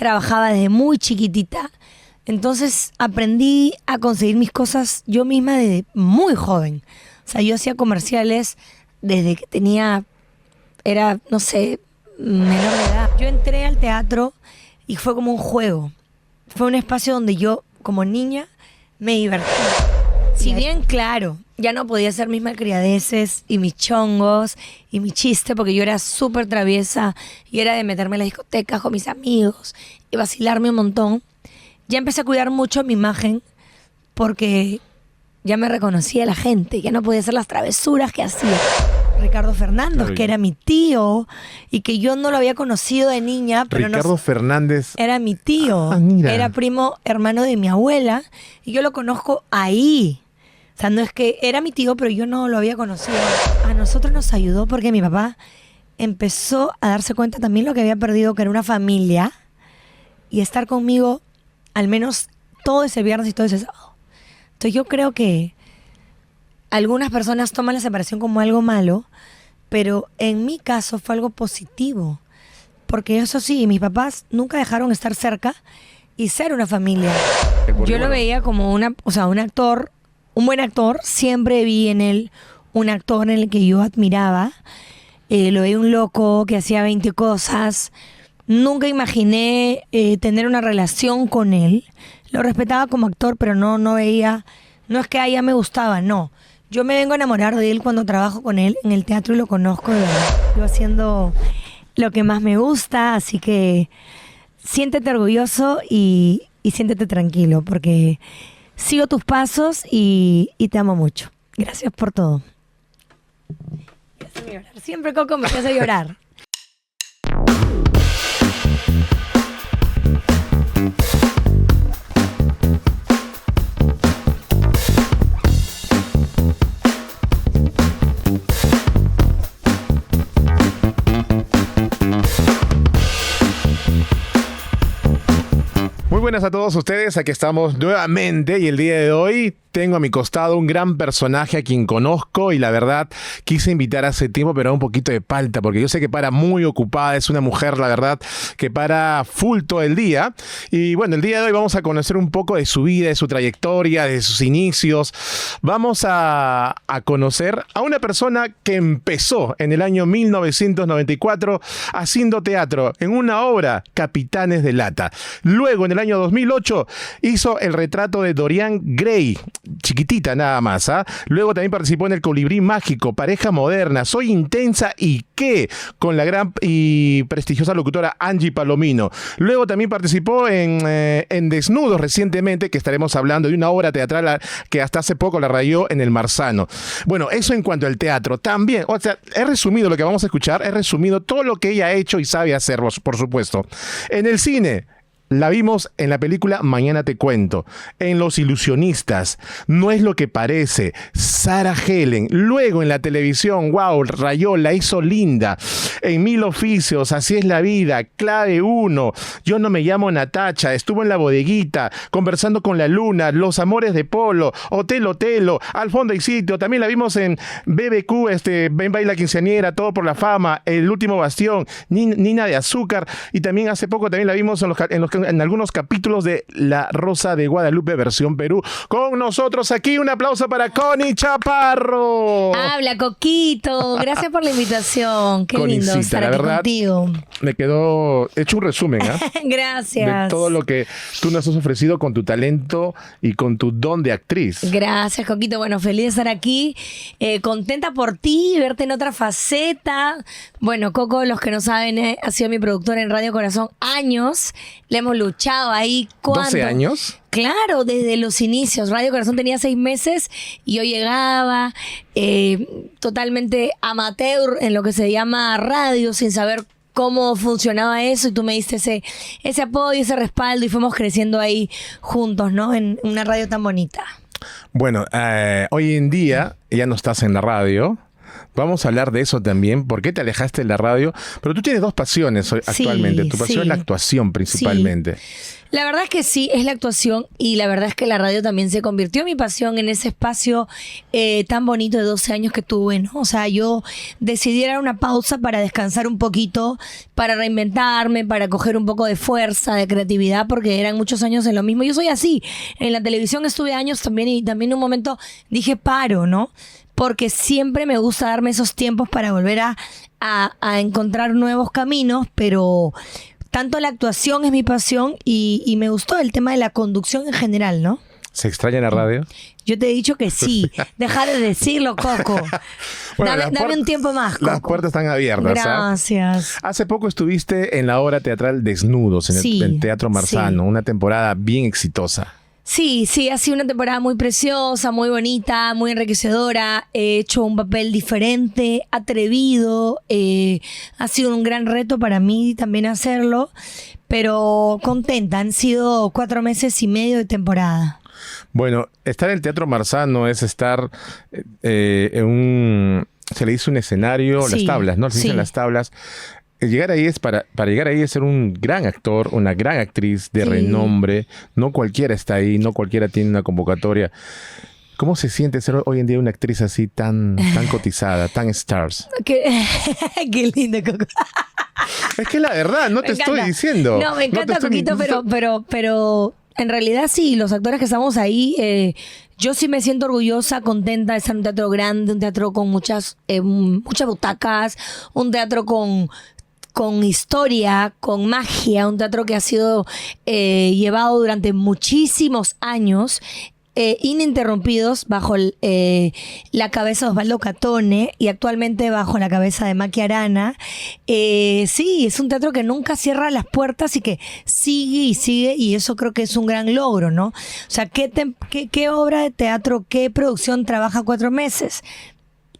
trabajaba desde muy chiquitita. Entonces aprendí a conseguir mis cosas yo misma desde muy joven. O sea, yo hacía comerciales desde que era, no sé, menor de edad. Yo entré al teatro y fue como un juego. Fue un espacio donde yo, como niña, me divertí. Si bien, claro, ya no podía hacer mis malcriadeces y mis chongos y mi chiste, porque yo era súper traviesa y era de meterme en las discotecas con mis amigos y vacilarme un montón. Ya empecé a cuidar mucho mi imagen porque ya me reconocía la gente, ya no podía hacer las travesuras que hacía. Ricardo Fernández, claro, que era mi tío y que yo no lo había conocido de niña. Pero Ricardo Fernández era mi tío, era primo hermano de mi abuela y yo lo conozco ahí. O sea, no es que era mi tío, pero yo no lo había conocido. A nosotros nos ayudó porque mi papá empezó a darse cuenta también lo que había perdido, que era una familia, y estar conmigo al menos todo ese viernes y todo ese sábado. Entonces yo creo que algunas personas toman la separación como algo malo, pero en mi caso fue algo positivo. Porque eso sí, mis papás nunca dejaron estar cerca y ser una familia. Yo lo veía como un actor, un buen actor. Siempre vi en él un actor en el que yo admiraba. Lo veía un loco que hacía 20 cosas. Nunca imaginé tener una relación con él. Lo respetaba como actor, pero no veía, no es que ya me gustaba, no. Yo me vengo a enamorar de él cuando trabajo con él en el teatro y lo conozco de verdad. Yo haciendo lo que más me gusta, así que siéntete orgulloso y siéntete tranquilo, porque sigo tus pasos y te amo mucho. Gracias por todo. Siempre Coco me hace llorar. Muy buenas a todos ustedes, aquí estamos nuevamente y el día de hoy tengo a mi costado un gran personaje a quien conozco y la verdad quise invitar hace tiempo, pero un poquito de palta porque yo sé que para muy ocupada, es una mujer la verdad que para full todo el día. Y bueno, el día de hoy vamos a conocer un poco de su vida, de su trayectoria, de sus inicios. Vamos a conocer a una persona que empezó en el año 1994 haciendo teatro en una obra, Capitanes de Lata. Luego en el año 2008 hizo el retrato de Dorian Gray, chiquitita nada más, ¿ah? Luego también participó en El Colibrí Mágico, Pareja Moderna, Soy Intensa y ¿Qué? Con la gran y prestigiosa locutora Angie Palomino. Luego también participó en Desnudos recientemente, que estaremos hablando de una obra teatral que hasta hace poco la rayó en el Marzano. Bueno, eso en cuanto al teatro. También, o sea, he resumido lo que vamos a escuchar, he resumido todo lo que ella ha hecho y sabe hacer, por supuesto. En el cine, la vimos en la película Mañana te cuento, en Los Ilusionistas, No es lo que parece, Sarah Helen. Luego en la televisión, wow, rayó, la hizo linda. En Mil Oficios, Así es la vida, Clave 1, Yo no me llamo Natacha, estuvo en La Bodeguita, Conversando con la Luna, Los Amores de Polo, Hotel Otelo, Al Fondo hay Sitio. También la vimos en BBQ, Ven Baila Quinceañera, Todo por la Fama, El Último Bastión, Nina de Azúcar. Y también hace poco también la vimos en algunos capítulos de La Rosa de Guadalupe versión Perú. Con nosotros aquí un aplauso para Connie Chaparro. Habla, Coquito. Gracias por la invitación. Qué lindo estar aquí contigo. Me quedó hecho un resumen, ¿eh? Gracias. De todo lo que tú nos has ofrecido con tu talento y con tu don de actriz. Gracias, Coquito. Bueno, feliz de estar aquí. Contenta por ti, verte en otra faceta. Bueno, Coco, los que no saben, ha sido mi productora en Radio Corazón años. Le hemos luchado ahí. ¿Cuánto? ¿12 años? Claro, desde los inicios. Radio Corazón tenía 6 meses y yo llegaba totalmente amateur en lo que se llama radio, sin saber cómo funcionaba eso, y tú me diste ese apoyo, ese respaldo, y fuimos creciendo ahí juntos, ¿no? En una radio tan bonita. Bueno, hoy en día ya no estás en la radio. Vamos a hablar de eso también. ¿Por qué te alejaste de la radio? Pero tú tienes dos pasiones actualmente. Tu pasión es la actuación principalmente. Sí. La verdad es que sí, es la actuación y la verdad es que la radio también se convirtió en mi pasión en ese espacio tan bonito de 12 años que tuve, ¿no? O sea, yo decidí dar una pausa para descansar un poquito, para reinventarme, para coger un poco de fuerza, de creatividad, porque eran muchos años en lo mismo. Yo soy así. En la televisión estuve años también y también en un momento dije paro, ¿no? Porque siempre me gusta darme esos tiempos para volver a encontrar nuevos caminos, pero tanto la actuación es mi pasión y me gustó el tema de la conducción en general, ¿no? ¿Se extraña la radio? Yo te he dicho que sí. Deja de decirlo, Coco. Bueno, dame un tiempo más, Coco. Las puertas están abiertas. Gracias. Hace poco estuviste en la obra teatral Desnudos, en el Teatro Marzano, una temporada bien exitosa. Sí, ha sido una temporada muy preciosa, muy bonita, muy enriquecedora. He hecho un papel diferente, atrevido. Ha sido un gran reto para mí también hacerlo, pero contenta. Han sido 4 meses y medio de temporada. Bueno, estar en el Teatro Marzano es estar en un... Se le dice un escenario, las tablas, ¿no? Se dicen las tablas. Llegar ahí para llegar ahí es ser un gran actor, una gran actriz de renombre. No cualquiera está ahí, no cualquiera tiene una convocatoria. ¿Cómo se siente ser hoy en día una actriz así tan cotizada, tan stars? Qué lindo, Coco. Es que la verdad, no te estoy diciendo. No, me encanta, Coquito, pero en realidad sí, los actores que estamos ahí, yo sí me siento orgullosa, contenta de estar en un teatro grande, un teatro con muchas butacas, un teatro con historia, con magia, un teatro que ha sido llevado durante muchísimos años, ininterrumpidos bajo la cabeza de Osvaldo Catone y actualmente bajo la cabeza de Maki Arana. Sí, es un teatro que nunca cierra las puertas y que sigue y sigue, y eso creo que es un gran logro, ¿no? O sea, ¿qué obra de teatro, qué producción trabaja 4 meses?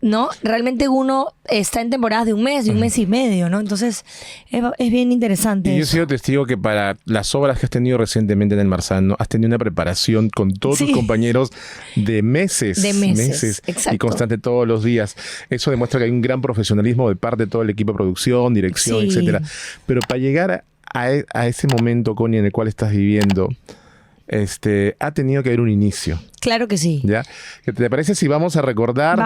¿No? Realmente uno está en temporadas de un mes y medio, ¿no? Entonces es bien interesante. Y yo he sido testigo que para las obras que has tenido recientemente en el Marzano, has tenido una preparación con todos tus compañeros de meses. De meses, exacto. Y constante todos los días. Eso demuestra que hay un gran profesionalismo de parte de todo el equipo de producción, dirección, etcétera. Pero para llegar a ese momento, Connie, en el cual estás viviendo, ha tenido que haber un inicio. Claro que sí. ¿Ya? ¿Qué te parece si vamos a recordar?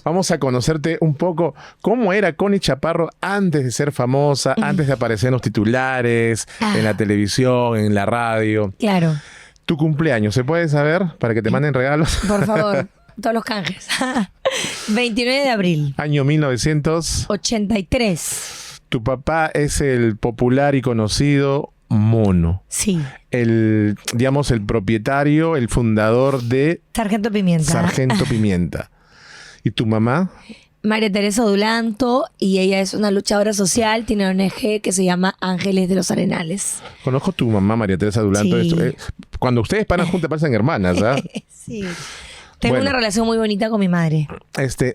Vamos a conocerte un poco cómo era Connie Chaparro antes de ser famosa, antes de aparecer en los titulares, en la televisión, en la radio. Claro. Tu cumpleaños, ¿se puede saber? Para que te manden regalos. Por favor, todos los canjes. 29 de abril. Año 1983. 83. Tu papá es el popular y conocido Mono. Sí. El propietario, el fundador de Sargento Pimienta. Sargento Pimienta. ¿Y tu mamá? María Teresa Dulanto, y ella es una luchadora social, tiene una ONG que se llama Ángeles de los Arenales. Conozco a tu mamá, María Teresa Dulanto. Sí. Cuando ustedes paran juntas parecen hermanas, ¿ah? Sí. Tengo una relación muy bonita con mi madre.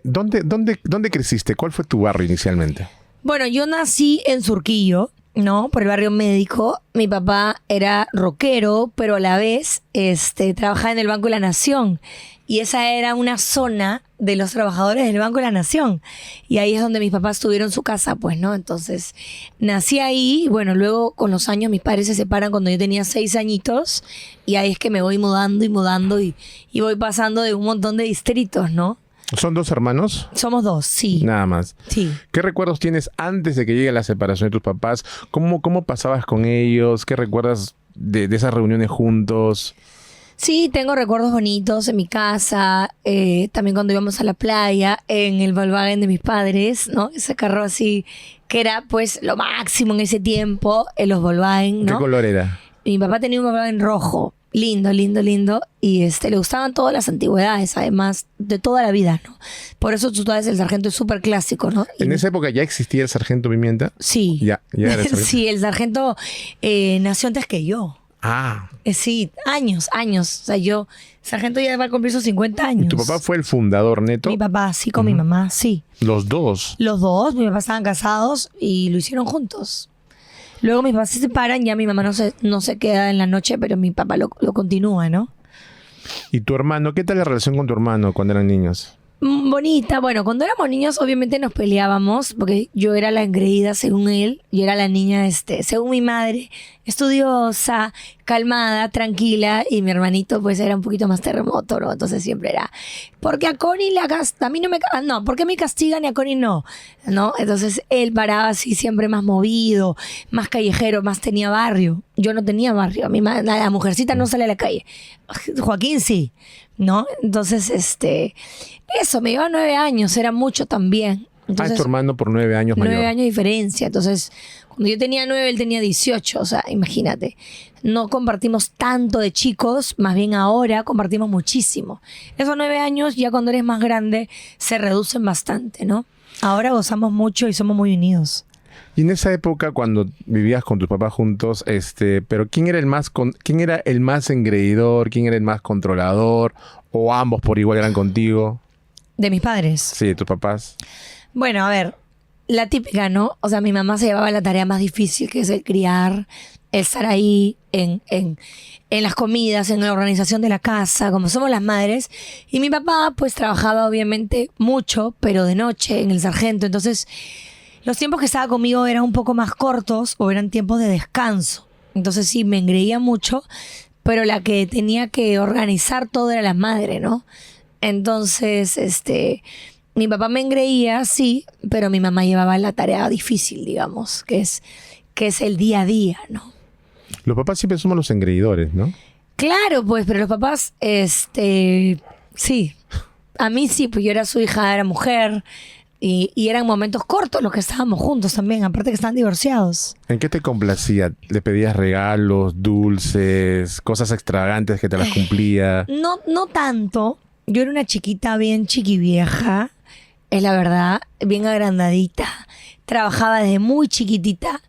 ¿Dónde creciste? ¿Cuál fue tu barrio inicialmente? Bueno, yo nací en Surquillo, ¿no? Por el barrio Médico. Mi papá era rockero, pero a la vez trabajaba en el Banco de la Nación. Y esa era una zona de los trabajadores del Banco de la Nación. Y ahí es donde mis papás tuvieron su casa, pues, ¿no? Entonces, nací ahí. Y bueno, luego con los años mis padres se separan cuando yo tenía 6 añitos. Y ahí es que me voy mudando y voy pasando de un montón de distritos, ¿no? ¿Son 2 hermanos? Somos 2, sí. Nada más. Sí. ¿Qué recuerdos tienes antes de que llegue la separación de tus papás? ¿Cómo pasabas con ellos? ¿Qué recuerdas de esas reuniones juntos? Sí, tengo recuerdos bonitos en mi casa, también cuando íbamos a la playa, en el Volkswagen de mis padres, ¿no? Ese carro así, que era pues lo máximo en ese tiempo, en los Volkswagen, ¿no? ¿Qué color era? Mi papá tenía un Volkswagen rojo, lindo, y le gustaban todas las antigüedades, además de toda la vida, ¿no? Por eso tú sabes, el Sargento es súper clásico, ¿no? ¿En esa época ya existía el Sargento Pimienta? Sí. Ya era el Sargento. Sí, el Sargento nació antes que yo. Ah. Sí, años. O sea, Sargento ya va a cumplir sus 50 años. ¿Y tu papá fue el fundador neto? Mi papá, sí, con mi mamá, sí. ¿Los dos? Los dos, mi papá estaban casados y lo hicieron juntos. Luego mis papás se separan, ya mi mamá no se queda en la noche, pero mi papá lo continúa, ¿no? ¿Y tu hermano? ¿Qué tal la relación con tu hermano cuando eran niños? Bonita. Bueno, cuando éramos niños obviamente nos peleábamos porque yo era la engreída según él, yo era la niña, según mi madre, estudiosa, calmada, tranquila, y mi hermanito pues era un poquito más terremoto, ¿no? Entonces siempre era, porque a Connie a mí no me, no, ¿por qué me castigan y a Connie no? ¿No? Entonces él paraba así siempre más movido, más callejero, más tenía barrio. Yo no tenía barrio, la mujercita no sale a la calle. Joaquín sí, ¿no? Entonces, eso, me lleva 9 años, era mucho también. Entonces, tu hermano por 9 años mayor. 9 años de diferencia. Entonces, cuando yo tenía 9, él tenía 18. O sea, imagínate. No compartimos tanto de chicos, más bien ahora compartimos muchísimo. Esos 9 años, ya cuando eres más grande, se reducen bastante, ¿no? Ahora gozamos mucho y somos muy unidos. Y en esa época, cuando vivías con tus papás juntos, pero ¿quién era el más engreidor? ¿Quién era el más controlador? ¿O ambos por igual eran contigo? ¿De mis padres? Sí, de tus papás. Bueno, a ver, la típica, ¿no? O sea, mi mamá se llevaba la tarea más difícil, que es el criar, el estar ahí en las comidas, en la organización de la casa, como somos las madres. Y mi papá, pues, trabajaba obviamente mucho, pero de noche en el sargento. Entonces, los tiempos que estaba conmigo eran un poco más cortos o eran tiempos de descanso. Entonces, sí, me engreía mucho, pero la que tenía que organizar todo era la madre, ¿no? Entonces, mi papá me engreía, sí, pero mi mamá llevaba la tarea difícil, digamos, que es el día a día, ¿no? Los papás siempre somos los engreidores, ¿no? Claro, pues, pero los papás, sí. A mí sí, pues yo era su hija, era mujer, y eran momentos cortos los que estábamos juntos también, aparte que estaban divorciados. ¿En qué te complacía? ¿Le pedías regalos, dulces, cosas extravagantes que te las cumplía? No tanto. Yo era una chiquita bien chiquivieja, es la verdad, bien agrandadita. Trabajaba desde muy chiquitita.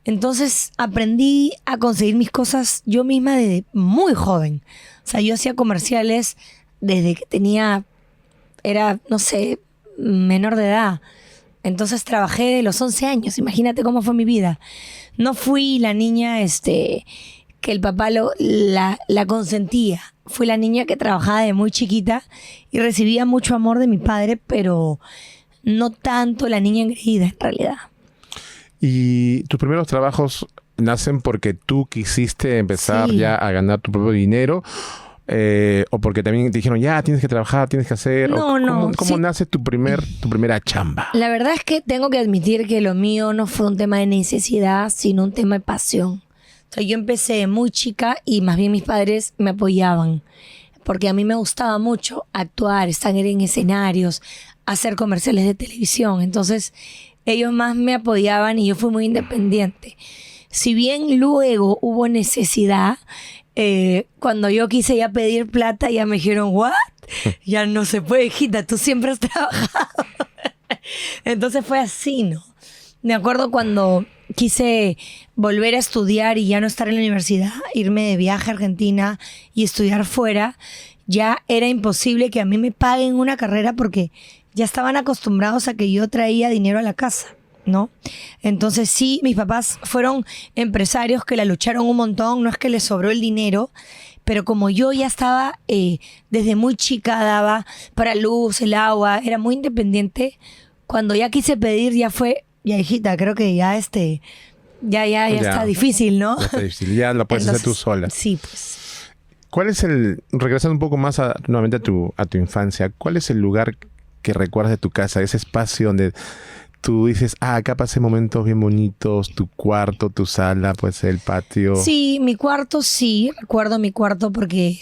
Entonces aprendí a conseguir mis cosas yo misma desde muy joven. O sea, yo hacía comerciales desde que era, no sé, menor de edad. Entonces trabajé de los 11 años. Imagínate cómo fue mi vida. No fui la niña que el papá la consentía. Fui la niña que trabajaba de muy chiquita y recibía mucho amor de mi padre, pero no tanto la niña engreída en realidad. ¿Y tus primeros trabajos nacen porque tú quisiste empezar ya a ganar tu propio dinero? ¿O porque también te dijeron, ya, tienes que trabajar, tienes que hacer? ¿Cómo nace tu primera chamba? La verdad es que tengo que admitir que lo mío no fue un tema de necesidad, sino un tema de pasión. O sea, yo empecé muy chica y más bien mis padres me apoyaban. Porque a mí me gustaba mucho actuar, estar en escenarios, hacer comerciales de televisión. Entonces, ellos más me apoyaban y yo fui muy independiente. Si bien luego hubo necesidad, cuando yo quise ya pedir plata, ya me dijeron, ¿what? Ya no se puede, hijita, tú siempre has trabajado. Entonces fue así, ¿no? Me acuerdo cuando quise volver a estudiar y ya no estar en la universidad, irme de viaje a Argentina y estudiar fuera, ya era imposible que a mí me paguen una carrera porque ya estaban acostumbrados a que yo traía dinero a la casa, ¿no? Entonces sí, mis papás fueron empresarios que la lucharon un montón, no es que les sobró el dinero, pero como yo ya estaba desde muy chica, daba para luz, el agua, era muy independiente, cuando ya quise pedir ya fue, ya hijita, creo que ya ya está difícil, ¿no? Ya está difícil, ya lo puedes hacer tú sola. Sí, pues. ¿Cuál es regresando un poco más nuevamente a tu infancia, cuál es el lugar que recuerdas de tu casa, ese espacio donde tú dices, acá pasé momentos bien bonitos, tu cuarto, tu sala, pues el patio? Sí, mi cuarto sí, recuerdo mi cuarto porque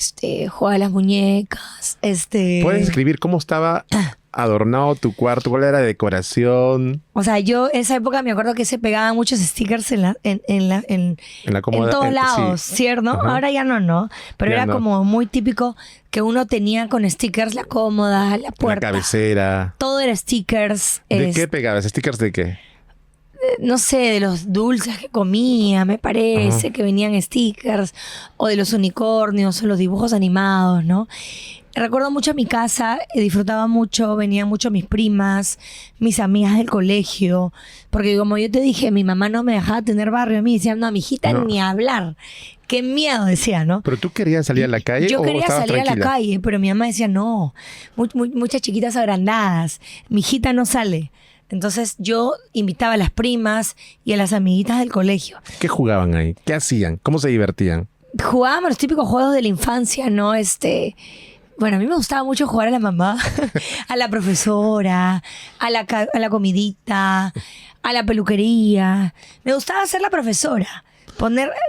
jugaba a las muñecas, ¿Puedes describir cómo estaba adornado tu cuarto? ¿Cuál era la decoración? O sea, yo esa época me acuerdo que se pegaban muchos stickers en la cómoda, en todos lados, sí. ¿cierto? Ajá. Ahora ya no. Pero Ya era no. como muy típico que uno tenía con stickers la cómoda, la puerta. La cabecera. Todo era stickers. ¿De qué pegabas? ¿Stickers de qué? No sé, de los dulces que comía, me parece, Ajá. que venían stickers, o de los unicornios, o los dibujos animados, ¿no? recuerdo mucho mi casa, disfrutaba mucho, venían mucho mis primas, mis amigas del colegio, porque como yo te dije, mi mamá no me dejaba tener barrio a mí, decía, no, mijita, No. ni hablar. Qué miedo, decía, ¿no? ¿Pero tú querías salir a la calle Yo o quería estabas salir a la tranquila? calle, pero mi mamá decía, no, muchas chiquitas agrandadas, mi hijita no sale. Entonces yo invitaba a las primas y a las amiguitas del colegio. ¿Qué jugaban ahí? ¿Qué hacían? ¿Cómo se divertían? Jugábamos los típicos juegos de la infancia, ¿no? Bueno, a mí me gustaba mucho jugar a la mamá, a la profesora, a la comidita, a la peluquería. Me gustaba ser la profesora,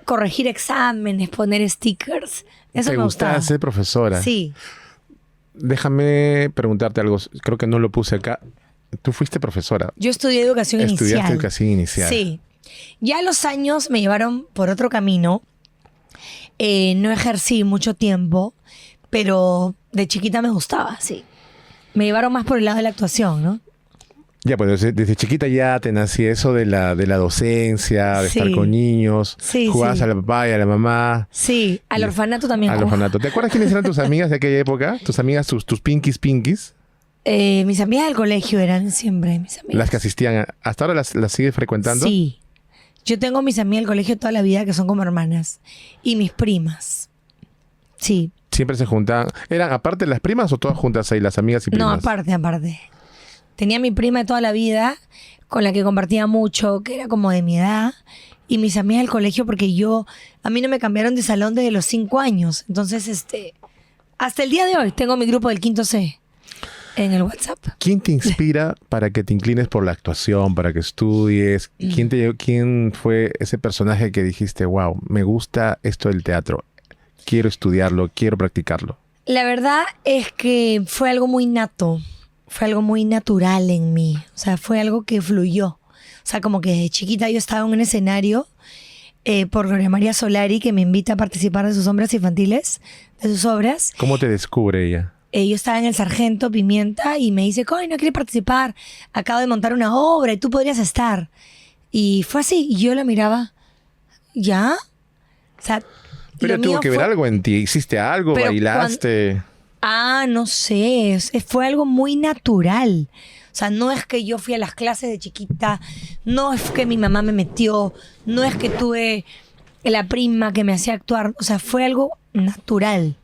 corregir exámenes, poner stickers. Eso ¿Te me gustaba gustaba. ser profesora? Sí. Déjame preguntarte algo. Creo que no lo puse acá. Tú fuiste profesora. Yo estudié educación inicial. Estudiaste educación inicial. Sí. Ya los años me llevaron por otro camino. No ejercí mucho tiempo, pero de chiquita me gustaba, sí. Me llevaron más por el lado de la actuación, ¿no? Ya, pues desde chiquita ya te nací eso de la docencia, de Sí. estar con niños. Sí, Jugabas sí. al papá y a la mamá. Sí, al orfanato también. Al orfanato. ¿Te acuerdas quiénes eran tus amigas de aquella época? Tus amigas, tus pinkies. Mis amigas del colegio eran siempre mis amigas. Las que asistían. ¿Hasta ahora las sigues frecuentando? Sí. Yo tengo mis amigas del colegio toda la vida que son como hermanas. Y mis primas. Sí. Siempre se juntaban. ¿Eran aparte las primas o todas juntas ahí, las amigas y primas? No, aparte. Tenía mi prima de toda la vida, con la que compartía mucho, que era como de mi edad. Y mis amigas del colegio, porque a mí no me cambiaron de salón desde los 5 años. Entonces, hasta el día de hoy tengo mi grupo del 5C en el WhatsApp. ¿Quién te inspira para que te inclines por la actuación, para que estudies? ¿Quién fue ese personaje que dijiste, wow, me gusta esto del teatro, quiero estudiarlo, quiero practicarlo? La verdad es que fue algo muy nato, fue algo muy natural en mí. O sea, fue algo que fluyó. O sea, como que desde chiquita yo estaba en un escenario por Gloria María Solari, que me invita a participar de sus obras infantiles, de sus obras. ¿Cómo te descubre ella? Yo estaba en el Sargento Pimienta y me dice, Coy, ¿no quieres participar? Acabo de montar una obra y tú podrías estar. Y fue así, y yo la miraba, ¿ya? O sea, Pero lo tuvo mío que ver fue- algo en ti. ¿Hiciste algo? Pero ¿Bailaste? No sé, fue algo muy natural. O sea, no es que yo fui a las clases de chiquita, no es que mi mamá me metió, no es que tuve la prima que me hacía actuar. O sea, fue algo natural.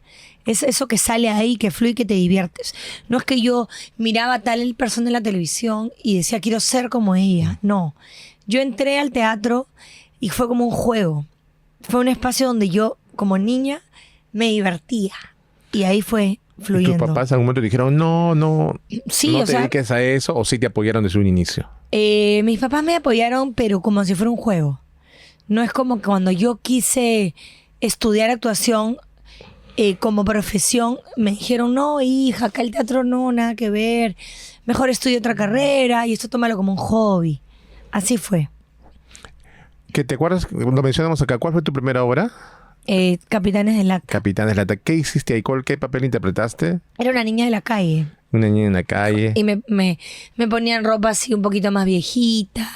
Es eso que sale ahí, que fluye y que te diviertes. No es que yo miraba a tal persona en la televisión y decía, quiero ser como ella. No. Yo entré al teatro y fue como un juego. Fue un espacio donde yo, como niña, me divertía. Y ahí fue ¿Y fluyendo. tus papás en algún momento dijeron, no Sí, te o sea, dediques a eso? ¿O sí te apoyaron desde un inicio? mis papás me apoyaron, pero como si fuera un juego. No es como que cuando yo quise estudiar actuación como profesión, me dijeron, no, hija, acá el teatro no, nada que ver. Mejor estudia otra carrera y esto tómalo como un hobby. Así fue. ¿Que te acuerdas? Cuando mencionamos acá, ¿cuál fue tu primera obra? Capitanes del Lata. Capitanes Lata. ¿Qué hiciste ahí? ¿Qué papel interpretaste? Era una niña de la calle. Una niña en la calle. Y me ponían ropa así un poquito más viejita.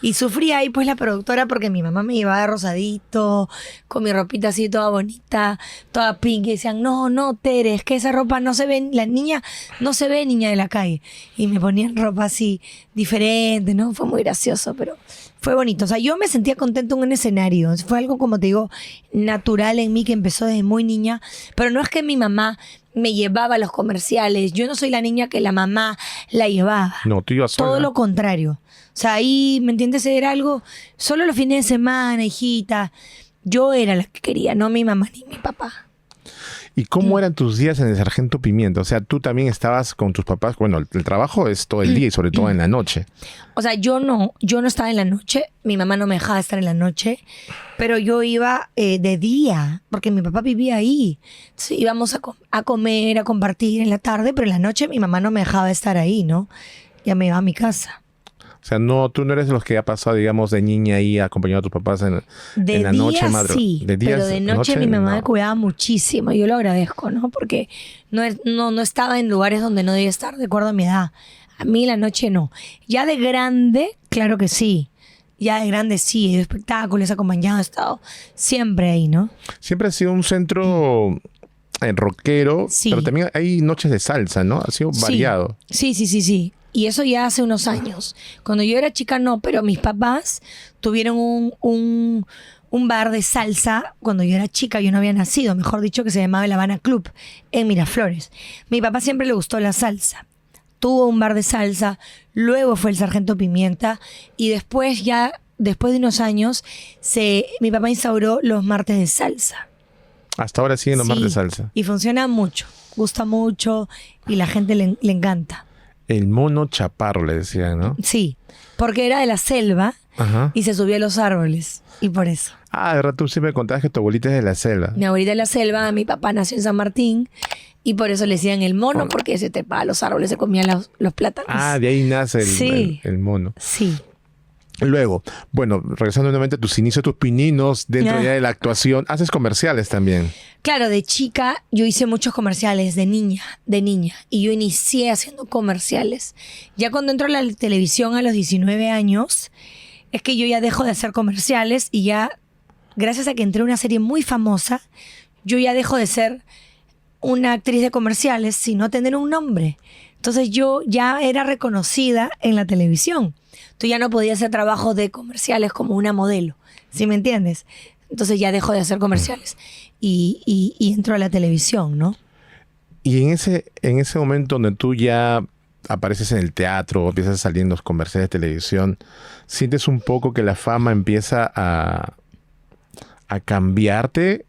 Y sufría ahí pues la productora porque mi mamá me llevaba de rosadito, con mi ropita así toda bonita, toda pink. Y decían, no, Tere, es que esa ropa no se ve, la niña no se ve niña de la calle. Y me ponían ropa así diferente, ¿no? Fue muy gracioso, pero fue bonito. O sea, yo me sentía contenta en un escenario. Fue algo, como te digo, natural en mí que empezó desde muy niña. Pero no es que mi mamá me llevaba a los comerciales. Yo no soy la niña que la mamá la llevaba. No, tú ibas sola. Todo lo contrario. O sea, ahí, ¿me entiendes? Era algo solo los fines de semana, hijita. Yo era la que quería, no mi mamá ni mi papá. ¿Y cómo eran tus días en el Sargento Pimienta? O sea, tú también estabas con tus papás. Bueno, el trabajo es todo el día y sobre todo en la noche. O sea, yo no estaba en la noche. Mi mamá no me dejaba estar en la noche. Pero yo iba de día, porque mi papá vivía ahí. Entonces íbamos a comer, a compartir en la tarde, pero en la noche mi mamá no me dejaba estar ahí, ¿no? Ya me iba a mi casa. O sea, tú no eres de los que ha pasado, digamos, de niña ahí acompañando a tus papás en la noche, madre. Sí, pero de noche mi mamá me cuidaba muchísimo. Yo lo agradezco, ¿no? Porque no estaba en lugares donde no debía estar de acuerdo a mi edad. A mí la noche no. Ya de grande, claro que sí. Ya de grande sí, de espectáculos, acompañado, he estado siempre ahí, ¿no? Siempre ha sido un centro rockero, Sí. pero también hay noches de salsa, ¿no? Ha sido variado. Sí. Y eso ya hace unos años. Cuando yo era chica no, pero mis papás tuvieron un bar de salsa cuando yo era chica, yo no había nacido, mejor dicho, que se llamaba El Habana Club en Miraflores. Mi papá siempre le gustó la salsa. Tuvo un bar de salsa, luego fue el Sargento Pimienta y después de unos años, mi papá instauró los martes de salsa. Hasta ahora siguen los martes de salsa. Y funciona mucho, gusta mucho y la gente le encanta. El mono chaparro, le decían, ¿no? Sí, porque era de la selva y se subía a los árboles. Y por eso. Ah, de verdad, tú siempre contabas que tu abuelita es de la selva. Mi abuelita de la selva, mi papá nació en San Martín y por eso le decían el mono, porque se trepaba a los árboles, se comía los plátanos. Ah, de ahí nace el mono. Sí. Luego, bueno, regresando nuevamente a tus inicios, tus pininos dentro ya de la actuación, haces comerciales también. Claro, de chica yo hice muchos comerciales, de niña. Y yo inicié haciendo comerciales. Ya cuando entro a la televisión a los 19 años, es que yo ya dejo de hacer comerciales y ya, gracias a que entré a una serie muy famosa, yo ya dejo de ser una actriz de comerciales, sino tener un nombre. Entonces yo ya era reconocida en la televisión. Tú ya no podías hacer trabajos de comerciales como una modelo, ¿sí me entiendes? Entonces ya dejo de hacer comerciales y entro a la televisión, ¿no? Y en ese momento donde tú ya apareces en el teatro, empiezas a salir en los comerciales de televisión, ¿sientes un poco que la fama empieza a cambiarte?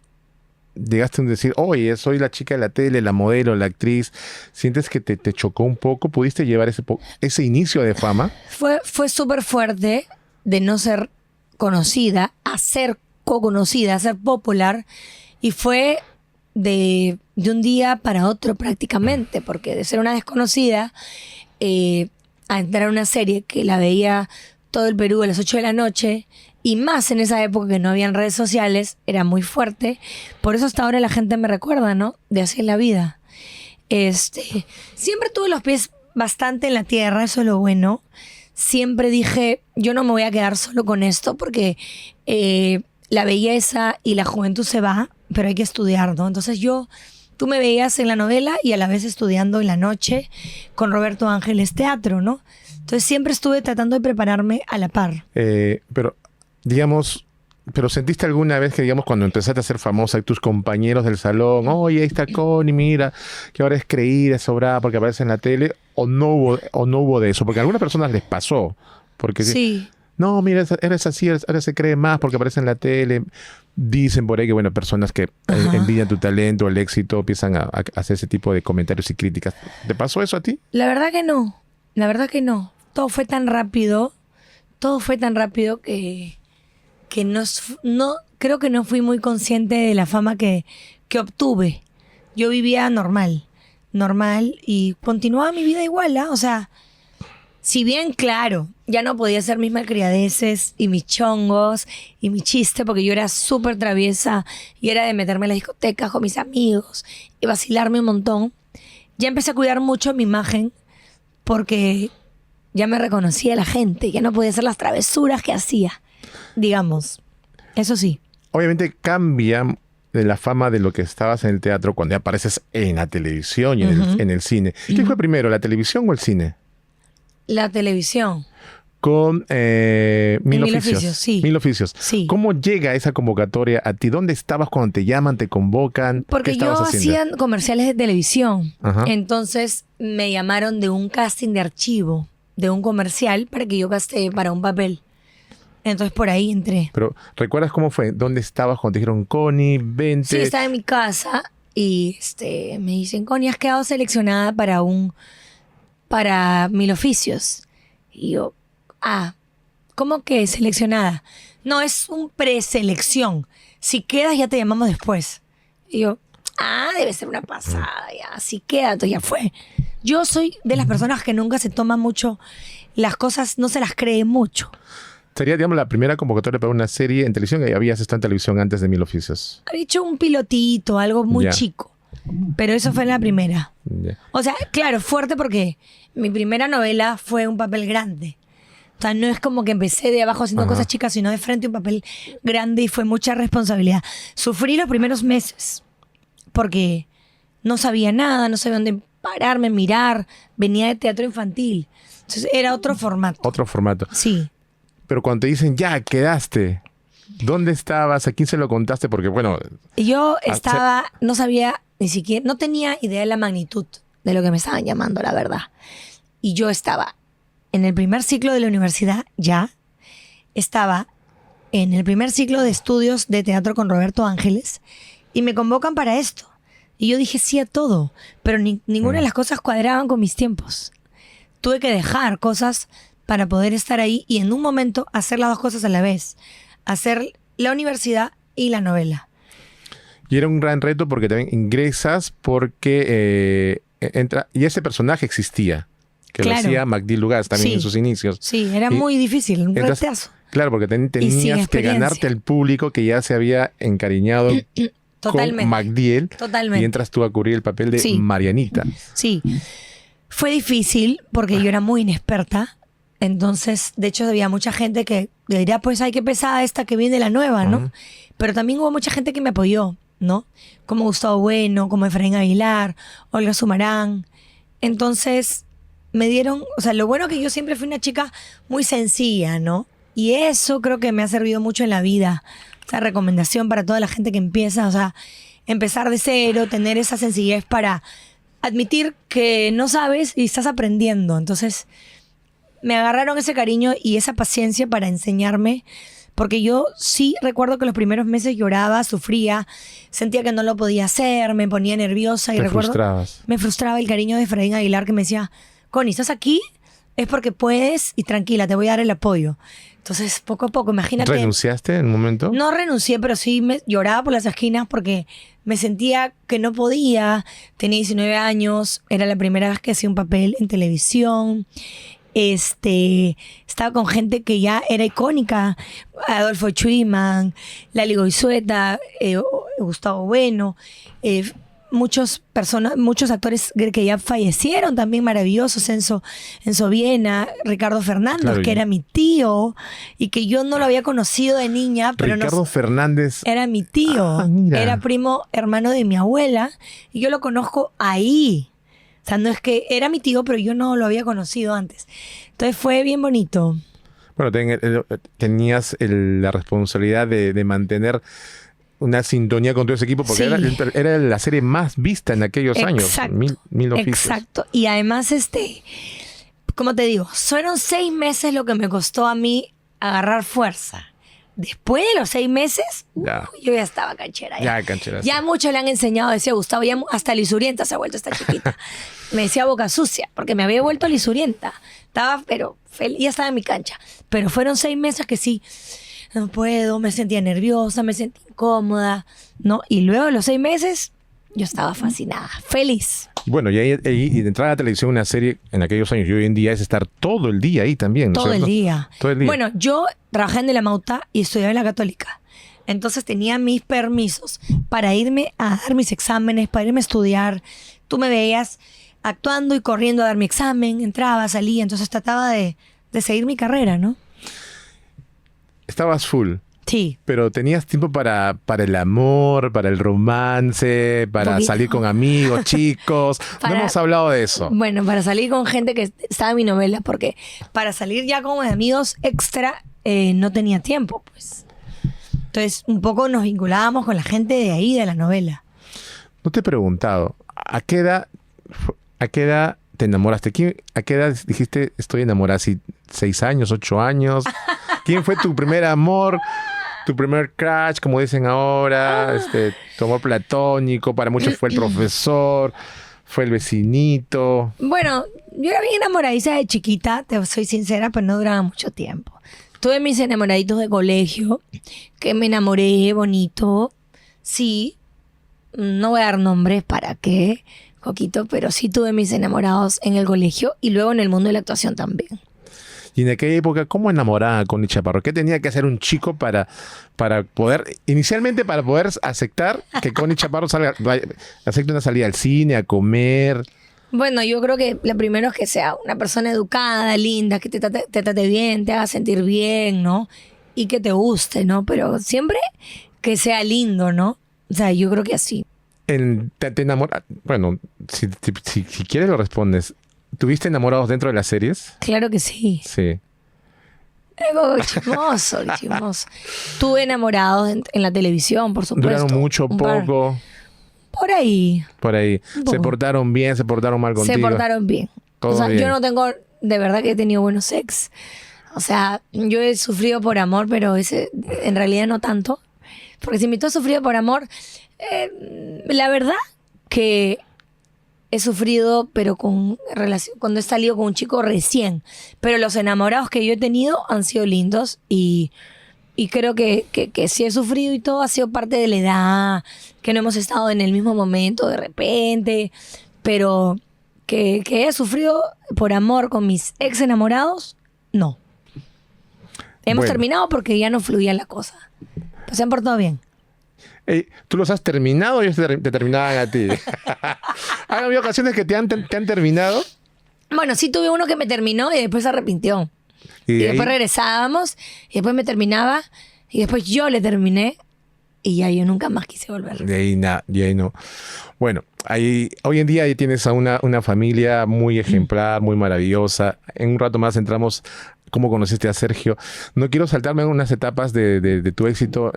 Llegaste a decir, oye, soy la chica de la tele, la modelo, la actriz. ¿Sientes que te chocó un poco? ¿Pudiste llevar ese inicio de fama? Fue súper fuerte de no ser conocida a ser conocida, a ser popular. Y fue de un día para otro prácticamente, porque de ser una desconocida a entrar a una serie que la veía todo el Perú a las 8 de la noche, y más en esa época que no habían redes sociales, era muy fuerte. Por eso hasta ahora la gente me recuerda, ¿no? De así es la vida. Siempre tuve los pies bastante en la tierra, eso es lo bueno. Siempre dije, yo no me voy a quedar solo con esto porque la belleza y la juventud se va, pero hay que estudiar, ¿no? Entonces tú me veías en la novela y a la vez estudiando en la noche con Roberto Ángeles teatro, ¿no? Entonces siempre estuve tratando de prepararme a la par. Pero, digamos, ¿pero sentiste alguna vez que, digamos, cuando empezaste a ser famosa, tus compañeros del salón, oye, ahí está Connie, mira, que ahora es creída, es sobrada porque aparece en la tele, o no hubo de eso? Porque a algunas personas les pasó. Porque sí. No, mira, eres así, ahora se cree más porque aparece en la tele. Dicen por ahí que, bueno, personas que envidian tu talento, el éxito, empiezan a hacer ese tipo de comentarios y críticas. ¿Te pasó eso a ti? La verdad que no. Todo fue tan rápido que no creo que no fui muy consciente de la fama que obtuve. Yo vivía normal y continuaba mi vida igual, ¿ah? O sea, si bien, claro, ya no podía hacer mis malcriadeces y mis chongos y mi chiste porque yo era súper traviesa y era de meterme en las discotecas con mis amigos y vacilarme un montón, ya empecé a cuidar mucho mi imagen porque ya me reconocía la gente, ya no podía hacer las travesuras que hacía, digamos. Eso sí. Obviamente cambia de la fama de lo que estabas en el teatro cuando apareces en la televisión y en el cine. ¿Qué fue primero, la televisión o el cine? La televisión. Con Mil Oficios. Sí. Mil Oficios. Sí. ¿Cómo llega esa convocatoria a ti? ¿Dónde estabas cuando te llaman, te convocan? Porque yo hacía comerciales de televisión. Ajá. Entonces me llamaron de un casting de archivo, de un comercial, para que yo gaste para un papel. Entonces por ahí entré. Pero, ¿recuerdas cómo fue? ¿Dónde estabas cuando te dijeron, Connie, vente? Sí, estaba en mi casa y me dicen, Connie, has quedado seleccionada para Mil Oficios. Y yo, ¿cómo que seleccionada? No, es un preselección. Si quedas, ya te llamamos después. Y yo, debe ser una pasada, ya. Si queda, entonces ya fue. Yo soy de las personas que nunca se toma mucho las cosas, no se las cree mucho. Sería, digamos, la primera convocatoria para una serie en televisión que habías estado en televisión antes de Mil Oficios. Había hecho un pilotito, algo muy chico. Pero eso fue la primera. O sea, claro, fuerte porque mi primera novela fue un papel grande. O sea, no es como que empecé de abajo haciendo cosas chicas, sino de frente un papel grande y fue mucha responsabilidad. Sufrí los primeros meses porque no sabía nada, no sabía dónde pararme, mirar. Venía de teatro infantil. Entonces era otro formato. Otro formato. Sí. Pero cuando te dicen, ya, quedaste, ¿dónde estabas? ¿A quién se lo contaste? Porque, bueno... Yo estaba, no sabía ni siquiera, no tenía idea de la magnitud de lo que me estaban llamando, la verdad. Y yo estaba en el primer ciclo de la universidad, ya. Estaba en el primer ciclo de estudios de teatro con Roberto Ángeles y me convocan para esto. Y yo dije sí a todo, pero ninguna de las cosas cuadraban con mis tiempos. Tuve que dejar cosas para poder estar ahí y en un momento hacer las dos cosas a la vez. Hacer la universidad y la novela. Y era un gran reto porque también ingresas porque entra... Y ese personaje existía, que lo hacía Magdiel Lugas también en sus inicios. Sí, era muy difícil, un retazo. Claro, porque tenías que ganarte al público que ya se había encariñado con Magdiel. Totalmente. Y entras tú a cubrir el papel de Marianita. Sí. Fue difícil porque yo era muy inexperta. Entonces, de hecho, había mucha gente que diría, pues, ay, qué pesada esta que viene la nueva, ¿no? Pero también hubo mucha gente que me apoyó, ¿no? Como Gustavo Bueno, como Efraín Aguilar, Olga Sumarán. Entonces, me dieron... O sea, lo bueno que yo siempre fui una chica muy sencilla, ¿no? Y eso creo que me ha servido mucho en la vida. O sea, recomendación para toda la gente que empieza, o sea, empezar de cero, tener esa sencillez para admitir que no sabes y estás aprendiendo. Entonces, me agarraron ese cariño y esa paciencia para enseñarme, porque yo sí recuerdo que los primeros meses lloraba, sufría, sentía que no lo podía hacer, me ponía nerviosa y me frustraba el cariño de Efraín Aguilar que me decía, Connie, ¿estás aquí? Es porque puedes y tranquila, te voy a dar el apoyo. Entonces, poco a poco, imagínate. ¿Renunciaste en un momento? No renuncié, pero sí me lloraba por las esquinas porque me sentía que no podía. Tenía 19 años, era la primera vez que hacía un papel en televisión. Estaba con gente que ya era icónica, Adolfo Chuiman, Lali Goizueta, Gustavo Bueno, muchos actores que ya fallecieron también maravillosos, Enzo Viena, Ricardo Fernández, que era mi tío y que yo no lo había conocido de niña, pero Ricardo Fernández era mi tío, era primo hermano de mi abuela y yo lo conozco ahí. O sea, no es que era mi tío, pero yo no lo había conocido antes. Entonces fue bien bonito. Bueno, tenías la responsabilidad de mantener una sintonía con todo ese equipo, porque era la serie más vista en aquellos años. Mil oficios. Exacto. Y además, como te digo, fueron 6 meses lo que me costó a mí agarrar fuerza. Después de los 6 meses, yo ya estaba canchera. Ya muchos le han enseñado, decía Gustavo, ya hasta lisurienta se ha vuelto esta chiquita. Me decía boca sucia, porque me había vuelto lisurienta. Estaba, pero ya estaba en mi cancha. Pero fueron 6 meses que sí, no puedo, me sentía nerviosa, me sentía incómoda, ¿no? Y luego de los 6 meses, yo estaba fascinada, feliz. Bueno, y de entrar a la televisión una serie en aquellos años y hoy en día es estar todo el día ahí también, ¿no? Todo el día. Bueno, yo trabajé en De la Mauta y estudiaba en la Católica. Entonces tenía mis permisos para irme a dar mis exámenes, para irme a estudiar. Tú me veías actuando y corriendo a dar mi examen, entraba, salía. Entonces trataba de seguir mi carrera, ¿no? Estabas full. Sí. Pero tenías tiempo para el amor, para el romance, para salir con amigos, chicos. No hemos hablado de eso. Bueno, para salir con gente que estaba en mi novela, porque para salir ya con amigos extra no tenía tiempo, pues. Entonces, un poco nos vinculábamos con la gente de ahí, de la novela. No te he preguntado, ¿a qué edad te enamoraste? ¿A qué edad dijiste estoy enamorada? ¿Sí, 6 años, 8 años? ¿Quién fue tu primer amor? Tu primer crush, como dicen ahora, tu amor platónico, para muchos fue el profesor, fue el vecinito. Bueno, yo era bien enamoradiza de chiquita, te soy sincera, pero no duraba mucho tiempo. Tuve mis enamoraditos de colegio, que me enamoré bonito. Sí, no voy a dar nombres, ¿para qué, Coquito? Pero sí tuve mis enamorados en el colegio y luego en el mundo de la actuación también. Y en aquella época, ¿cómo enamoraba a Connie Chaparro? ¿Qué tenía que hacer un chico para poder, inicialmente para poder aceptar que Connie Chaparro acepte una salida al cine, a comer? Bueno, yo creo que lo primero es que sea una persona educada, linda, que te trate bien, te haga sentir bien, ¿no? Y que te guste, ¿no? Pero siempre que sea lindo, ¿no? O sea, yo creo que así. te enamoras. Bueno, si quieres lo respondes. ¿Tuviste enamorados dentro de las series? Claro que sí. Sí. Algo chismoso, chismoso. Tuve enamorados en la televisión, por supuesto. ¿Duraron mucho, poco? Por ahí. Por ahí. ¿Se portaron bien, se portaron mal contigo? Se portaron bien. Todo o sea, bien. yo no tengo... De verdad que he tenido buenos sex. O sea, yo he sufrido por amor, pero en realidad no tanto. Porque si tú has sufrido por amor, la verdad que he sufrido, pero cuando he salido con un chico recién. Pero los enamorados que yo he tenido han sido lindos y creo que si he sufrido y todo ha sido parte de la edad, que no hemos estado en el mismo momento de repente, pero que he sufrido por amor con mis ex enamorados, no. Hemos terminado porque ya no fluía la cosa. Pues se han portado bien. ¿Tú los has terminado o ellos te terminaban a ti? ¿Han habido ocasiones que te han terminado? Bueno, sí tuve uno que me terminó y después se arrepintió. Y después regresábamos y después me terminaba y después yo le terminé y ya yo nunca más quise volver. De ahí no. Bueno, hoy en día tienes a una familia muy ejemplar, muy maravillosa. En un rato más entramos cómo conociste a Sergio. No quiero saltarme en unas etapas de tu éxito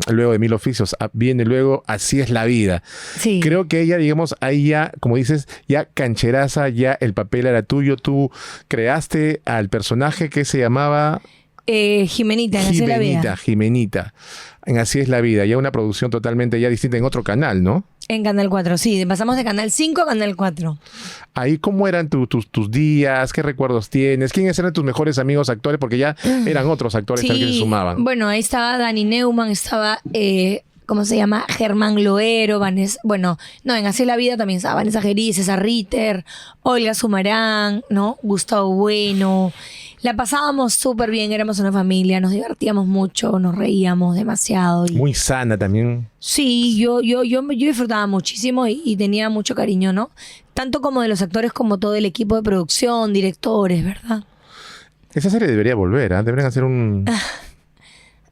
luego de Mil Oficios. Viene luego Así es la vida. Sí. Creo que ella, digamos, ahí ya, como dices, ya cancheraza, ya el papel era tuyo. Tú creaste al personaje que se llamaba... Jimenita, en Así es la vida. Jimenita. En Así es la vida. Ya una producción totalmente ya distinta en otro canal, ¿no? En Canal 4, sí. Pasamos de Canal 5 a Canal 4. Ahí, ¿cómo eran tus días? ¿Qué recuerdos tienes? ¿Quiénes eran tus mejores amigos actores? Porque ya eran otros actores que se sumaban. Bueno, ahí estaba Dani Neumann, estaba... ¿cómo se llama? Germán Loero, Vanessa... Bueno, no, en Así es la vida también estaba Vanessa Gerí, César Ritter, Olga Sumarán, ¿no? Gustavo Bueno... La pasábamos súper bien, éramos una familia, nos divertíamos mucho, nos reíamos demasiado. Muy sana también. Sí, yo disfrutaba muchísimo y tenía mucho cariño, ¿no? Tanto como de los actores como todo el equipo de producción, directores, ¿verdad? Esa serie debería volver, ¿eh? Deberían hacer un...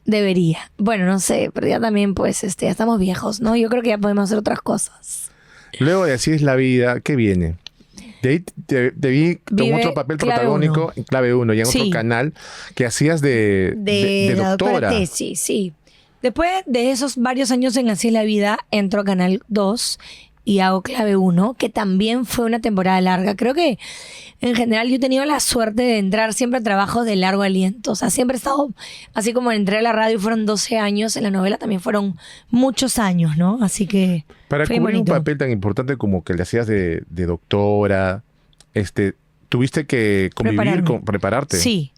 Debería. Bueno, no sé, pero ya también pues ya estamos viejos, ¿no? Yo creo que ya podemos hacer otras cosas. Luego de Así es la vida, ¿qué viene? De ahí te vi con otro papel protagónico en Clave 1 y en otro canal que hacías de doctora. Sí. Después de esos varios años en Así es la vida, entro a Canal 2 y hago Clave 1, que también fue una temporada larga. Creo que en general yo he tenido la suerte de entrar siempre a trabajos de largo aliento. O sea, siempre he estado, así como entré a la radio fueron 12 años, en la novela también fueron muchos años, ¿no? Así que para fue cubrir bonito. un papel tan importante como que le hacías de doctora, tuviste que convivir, prepararte. Sí.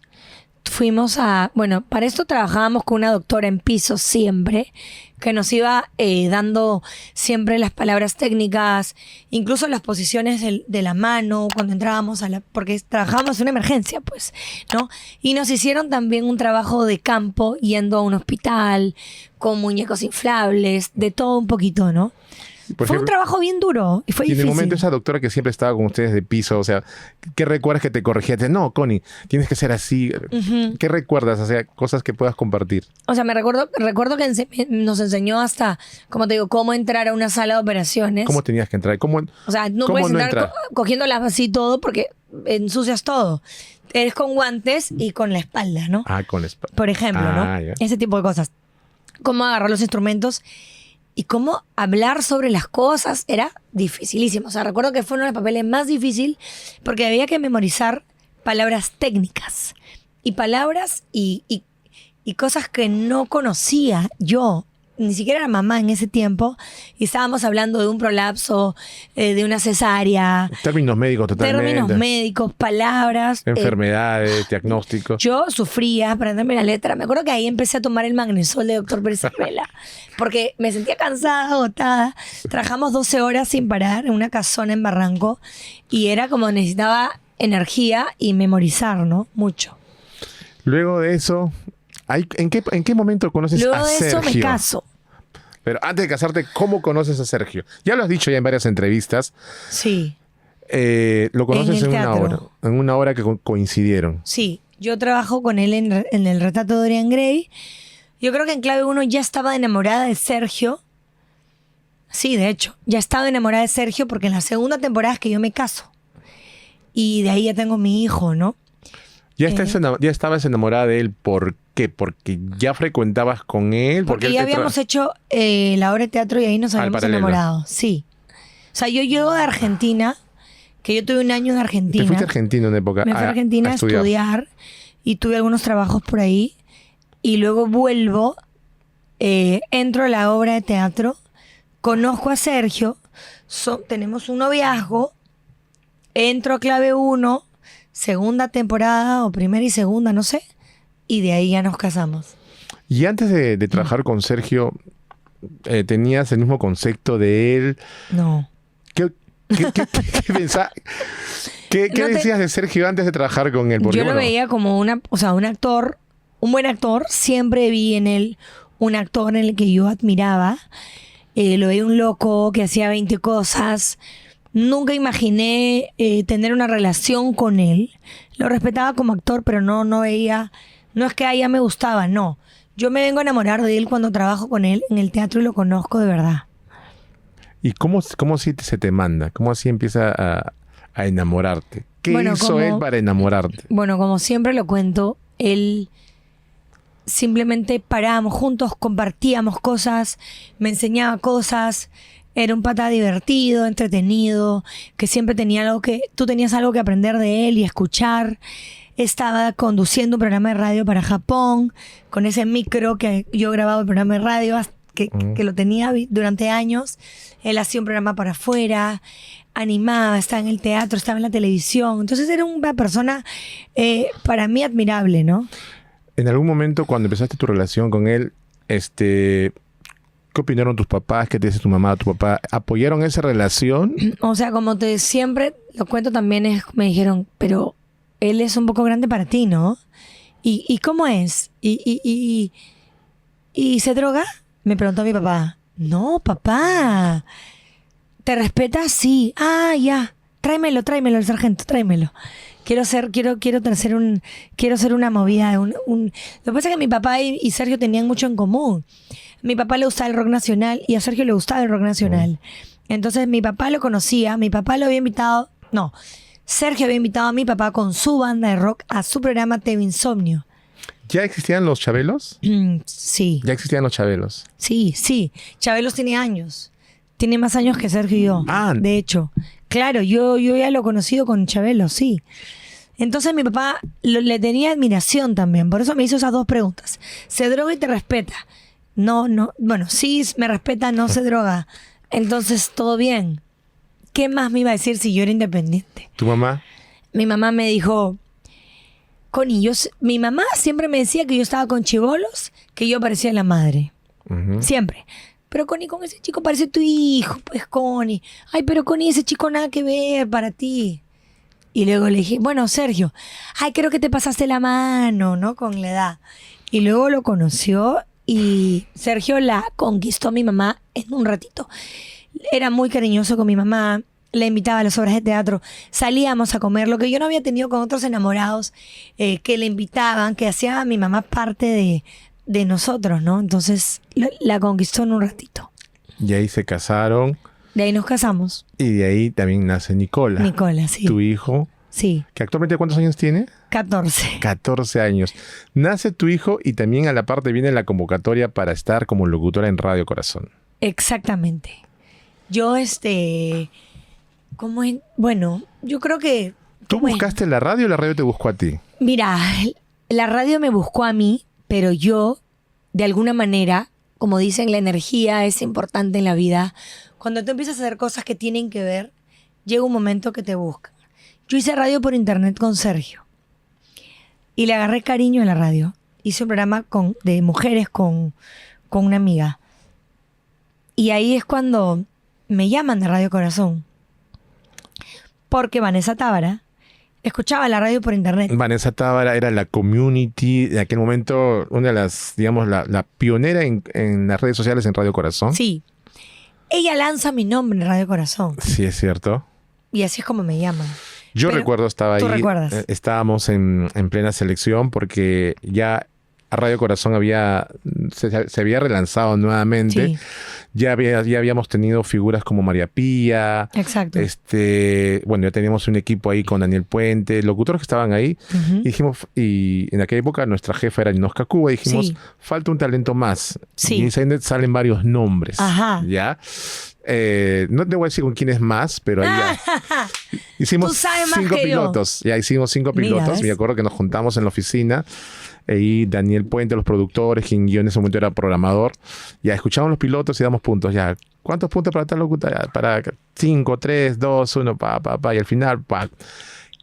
Fuimos bueno, para esto trabajábamos con una doctora en piso siempre, que nos iba dando siempre las palabras técnicas, incluso las posiciones de la mano cuando entrábamos porque trabajábamos en una emergencia, pues, ¿no? Y nos hicieron también un trabajo de campo yendo a un hospital con muñecos inflables, de todo un poquito, ¿no? Fue un trabajo bien duro y fue difícil. Y en el momento esa doctora que siempre estaba con ustedes de piso, o sea, ¿qué recuerdas que te corregía? No, Connie, tienes que ser así. ¿Qué recuerdas? O sea, cosas que puedas compartir. O sea, me recuerdo que nos enseñó hasta, como te digo, cómo entrar a una sala de operaciones. ¿Cómo tenías que entrar? O sea, no puedes entrar cogiéndolas así todo porque ensucias todo. Eres con guantes y con la espalda, ¿no? Con la espalda. Por ejemplo, ¿no? Ya. Ese tipo de cosas. Cómo agarrar los instrumentos y cómo hablar sobre las cosas era dificilísimo. O sea, recuerdo que fue uno de los papeles más difíciles porque había que memorizar palabras técnicas y palabras y cosas que no conocía yo. Ni siquiera era mamá en ese tiempo y estábamos hablando de un prolapso, de una cesárea. Términos médicos totalmente. Términos médicos, palabras. Enfermedades, diagnósticos. Yo sufría aprenderme la letra. Me acuerdo que ahí empecé a tomar el magnesol de Dr. Pérez Vela porque me sentía cansada, agotada. Trabajamos 12 horas sin parar en una casona en Barranco y era como necesitaba energía y memorizar, ¿no? Mucho. Luego de eso, ¿en qué momento conoces a Sergio? Luego de eso me caso. Pero antes de casarte, ¿cómo conoces a Sergio? Ya lo has dicho ya en varias entrevistas. Sí. Lo conoces en una hora que coincidieron. Sí, yo trabajo con él en el retrato de Dorian Gray. Yo creo que en Clave 1 ya estaba enamorada de Sergio. Sí, de hecho. Ya he estado enamorada de Sergio porque en la segunda temporada es que yo me caso. Y de ahí ya tengo mi hijo, ¿no? ¿Ya estabas enamorada de él? ¿Por qué? ¿Porque ya frecuentabas con él? Porque ya habíamos hecho la obra de teatro y ahí nos habíamos enamorado. Sí. O sea, yo llego de Argentina, que yo tuve un año en Argentina. ¿Te fuiste a Argentina en una época? Me fui a Argentina a estudiar y tuve algunos trabajos por ahí. Y luego vuelvo, entro a la obra de teatro, conozco a Sergio, tenemos un noviazgo, entro a Clave 1, segunda temporada o primera y segunda, no sé, y de ahí ya nos casamos. Y antes de trabajar con Sergio, ¿tenías el mismo concepto de él? No. ¿Qué pensabas? ¿Qué decías de Sergio antes de trabajar con él? Porque, yo lo veía como un actor, un buen actor. Siempre vi en él un actor en el que yo admiraba. Lo veía un loco que hacía 20 cosas. Nunca imaginé tener una relación con él. Lo respetaba como actor, pero no veía... No es que a ella me gustaba, no. Yo me vengo a enamorar de él cuando trabajo con él en el teatro y lo conozco de verdad. ¿Y cómo así se te manda? ¿Cómo así empieza a enamorarte? ¿Qué hizo él para enamorarte? Bueno, como siempre lo cuento, él simplemente parábamos juntos, compartíamos cosas, me enseñaba cosas. Era un pata divertido, entretenido, que siempre tenía tú tenías algo que aprender de él y escuchar. Estaba conduciendo un programa de radio para Japón, con ese micro que yo grababa el programa de radio, que lo tenía durante años. Él hacía un programa para afuera, animaba, estaba en el teatro, estaba en la televisión. Entonces era una persona para mí admirable, ¿no? En algún momento, cuando empezaste tu relación con él, ¿qué opinaron tus papás? ¿Qué te dice tu mamá, tu papá? ¿Apoyaron esa relación? O sea, como siempre lo cuento también, me dijeron, pero él es un poco grande para ti, ¿no? ¿Y cómo es? ¿Y se droga? Me preguntó mi papá. No, papá. ¿Te respeta? Sí. Ah, ya. Tráemelo, el sargento, tráemelo. Quiero ser una movida. Lo que pasa es que mi papá y Sergio tenían mucho en común. Mi papá le gustaba el rock nacional y a Sergio le gustaba el rock nacional. Entonces mi papá lo conocía, mi papá lo había invitado. No, Sergio había invitado a mi papá con su banda de rock a su programa TV Insomnio. ¿Ya existían los Chabelos? Sí. ¿Ya existían los Chabelos? Sí. Chabelos tiene años. Tiene más años que Sergio y yo. De hecho. Claro, yo ya lo he conocido con Chabelos, sí. Entonces mi papá le tenía admiración también. Por eso me hizo esas dos preguntas. ¿Se droga y te respeta? No. Bueno, sí me respeta, no se droga. Entonces, todo bien. ¿Qué más me iba a decir si yo era independiente? ¿Tu mamá? Mi mamá me dijo... Connie, mi mamá siempre me decía que yo estaba con chibolos, que yo parecía la madre. Siempre. Pero Connie, con ese chico parece tu hijo, pues Connie. Ay, pero Connie, ese chico nada que ver para ti. Y luego le dije, bueno, Sergio, ay, creo que te pasaste la mano, ¿no? Con la edad. Y luego lo conoció y Sergio la conquistó a mi mamá en un ratito. Era muy cariñoso con mi mamá. Le invitaba a las obras de teatro, salíamos a comer, lo que yo no había tenido con otros enamorados que le invitaban, que hacía a mi mamá parte de nosotros, ¿no? Entonces la conquistó en un ratito. Y ahí se casaron. De ahí nos casamos. Y de ahí también nace Nicola. Nicola, sí. Tu hijo. Sí. ¿Que actualmente cuántos años tiene? 14. 14 años. Nace tu hijo y también a la parte viene la convocatoria para estar como locutora en Radio Corazón. Exactamente. Yo, bueno, yo creo que... ¿Tú buscaste la radio o la radio te buscó a ti? Mira, la radio me buscó a mí, pero yo, de alguna manera, como dicen, la energía es importante en la vida. Cuando tú empiezas a hacer cosas que tienen que ver, llega un momento que te buscan. Yo hice radio por internet con Sergio y le agarré cariño a la radio. Hice un programa de mujeres con una amiga. Y ahí es cuando me llaman de Radio Corazón. Porque Vanessa Tábara escuchaba la radio por internet. Vanessa Tábara era la community de aquel momento, una de las, digamos, la pionera en las redes sociales en Radio Corazón. Sí. Ella lanza mi nombre en Radio Corazón. Sí, es cierto. Y así es como me llaman. Yo recuerdo, estaba ahí. ¿Tú recuerdas? Estábamos en plena selección porque ya Radio Corazón se había relanzado nuevamente. Sí. Ya habíamos tenido figuras como María Pía. Exacto. Bueno, ya teníamos un equipo ahí con Daniel Puente, locutores que estaban ahí. Y dijimos, y en aquella época nuestra jefa era Ninosca Cuba, y dijimos, Sí. falta un talento más. Sí. Y en internet salen varios nombres. Ajá. ¿Ya? No te voy a decir con quién es más, pero ahí ya. Hicimos Tú sabes más 5 que yo. pilotos. Ya hicimos 5 Mira, pilotos. ¿ves? Me acuerdo que nos juntamos en la oficina. Y Daniel Puente, los productores, quien yo en ese momento era programador. Ya escuchamos los pilotos y damos puntos. Ya, ¿cuántos puntos para tal locutor? Para 5, 3, 2, 1, Y al final,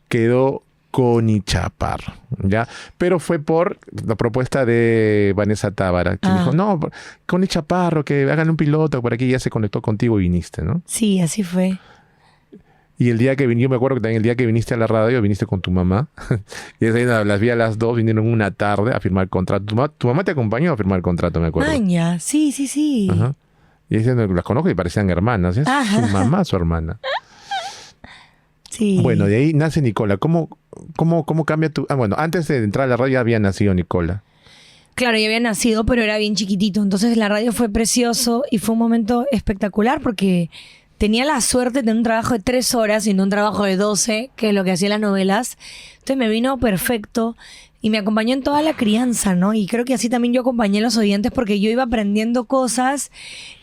quedó Connie Chaparro, ¿ya? Pero fue por la propuesta de Vanessa Tábara, que dijo, no, Connie Chaparro, que hagan un piloto por aquí, y ya se conectó contigo y viniste, ¿no? Sí, así fue. Y el día que viniste, yo me acuerdo que también el día que viniste a la radio, viniste con tu mamá. Y las vi a las 2, vinieron una tarde a firmar el contrato. Tu mamá te acompañó a firmar el contrato, me acuerdo. Maña, sí. Ajá. Y diciendo, las conozco y parecían hermanas. ¿Es su mamá, su hermana? Sí. Bueno, de ahí nace Nicola. ¿Cómo cambia tu...? Bueno, antes de entrar a la radio ya había nacido Nicola. Claro, ya había nacido, pero era bien chiquitito. Entonces la radio fue precioso y fue un momento espectacular porque tenía la suerte de tener un trabajo de 3 horas y no un trabajo de 12, que es lo que hacía las novelas. Entonces me vino perfecto y me acompañó en toda la crianza, ¿no? Y creo que así también yo acompañé a los oyentes porque yo iba aprendiendo cosas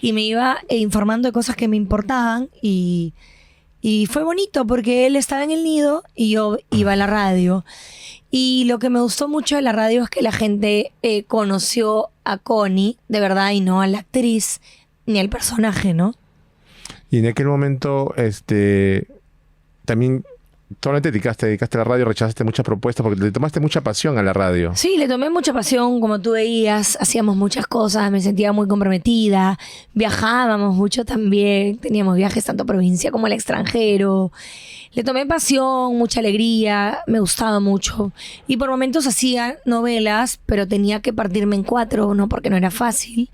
y me iba informando de cosas que me importaban y fue bonito porque él estaba en el nido y yo iba a la radio. Y lo que me gustó mucho de la radio es que la gente conoció a Connie, de verdad, y no a la actriz ni al personaje, ¿no? Y en aquel momento, también solamente te dedicaste a la radio, rechazaste muchas propuestas porque le tomaste mucha pasión a la radio. Sí, le tomé mucha pasión, como tú veías, hacíamos muchas cosas, me sentía muy comprometida, viajábamos mucho también, teníamos viajes tanto a provincia como al extranjero. Le tomé pasión, mucha alegría, me gustaba mucho. Y por momentos hacía novelas, pero tenía que partirme en 4, ¿no? Porque no era fácil.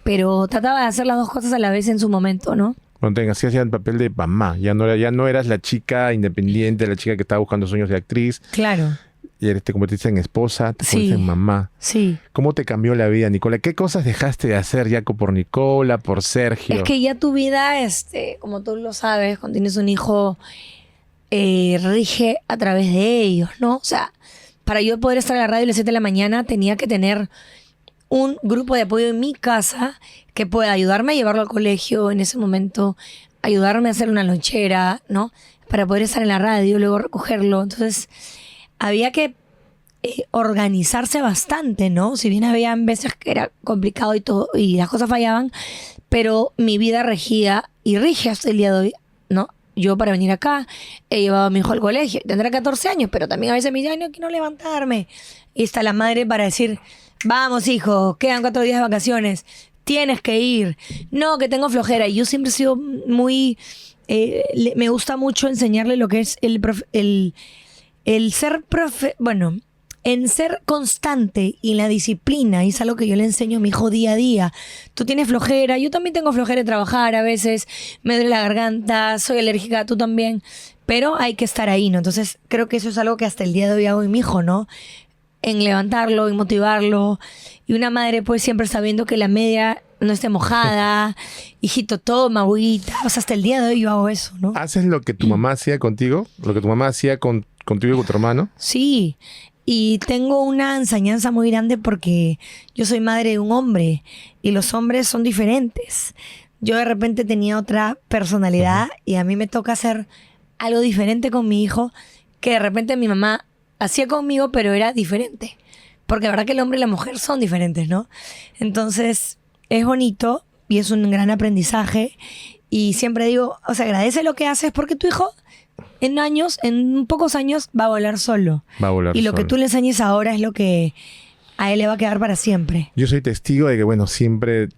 Pero trataba de hacer las 2 cosas a la vez en su momento, ¿no? Bueno, así hacía el papel de mamá. Ya no eras la chica independiente, la chica que estaba buscando sueños de actriz. Claro. Y te convertiste en esposa, te convertiste en mamá. Sí. ¿Cómo te cambió la vida, Nicola? ¿Qué cosas dejaste de hacer, Jaco, por Nicola, por Sergio? Es que ya tu vida, como tú lo sabes, cuando tienes un hijo, rige a través de ellos, ¿no? O sea, para yo poder estar en la radio a las 7 de la mañana tenía que tener un grupo de apoyo en mi casa que pueda ayudarme a llevarlo al colegio en ese momento, ayudarme a hacer una lonchera, ¿no? Para poder estar en la radio, luego recogerlo. Entonces, había que organizarse bastante, ¿no? Si bien habían veces que era complicado y todo, y las cosas fallaban, pero mi vida regía y rige hasta el día de hoy, ¿no? Yo para venir acá he llevado a mi hijo al colegio, tendrá 14 años, pero también a veces me dice, ay, no quiero levantarme. Y está la madre para decir, vamos hijo, quedan 4 días de vacaciones, tienes que ir. No, que tengo flojera. Y yo siempre he sido muy, me gusta mucho enseñarle lo que es el ser en ser constante y en la disciplina, y es algo que yo le enseño a mi hijo día a día. Tú tienes flojera, yo también tengo flojera de trabajar, a veces me duele la garganta, soy alérgica, tú también, pero hay que estar ahí, ¿no? Entonces creo que eso es algo que hasta el día de hoy hago en mi hijo, ¿no? En levantarlo, en motivarlo, y una madre pues siempre sabiendo que la media no esté mojada, hijito, toma agüita, o sea, hasta el día de hoy yo hago eso, ¿no? ¿Haces lo que tu mamá hacía contigo? ¿Lo que tu mamá hacía contigo y con tu hermano? Sí. Y tengo una enseñanza muy grande porque yo soy madre de un hombre y los hombres son diferentes. Yo de repente tenía otra personalidad y a mí me toca hacer algo diferente con mi hijo que de repente mi mamá hacía conmigo, pero era diferente. Porque la verdad que el hombre y la mujer son diferentes, ¿no? Entonces es bonito y es un gran aprendizaje. Y siempre digo, o sea, agradece lo que haces porque tu hijo en pocos años va a volar solo. Va a volar y lo solo. que tú le enseñes ahora es lo que a él le va a quedar para siempre. Yo soy testigo de que, bueno, siempre,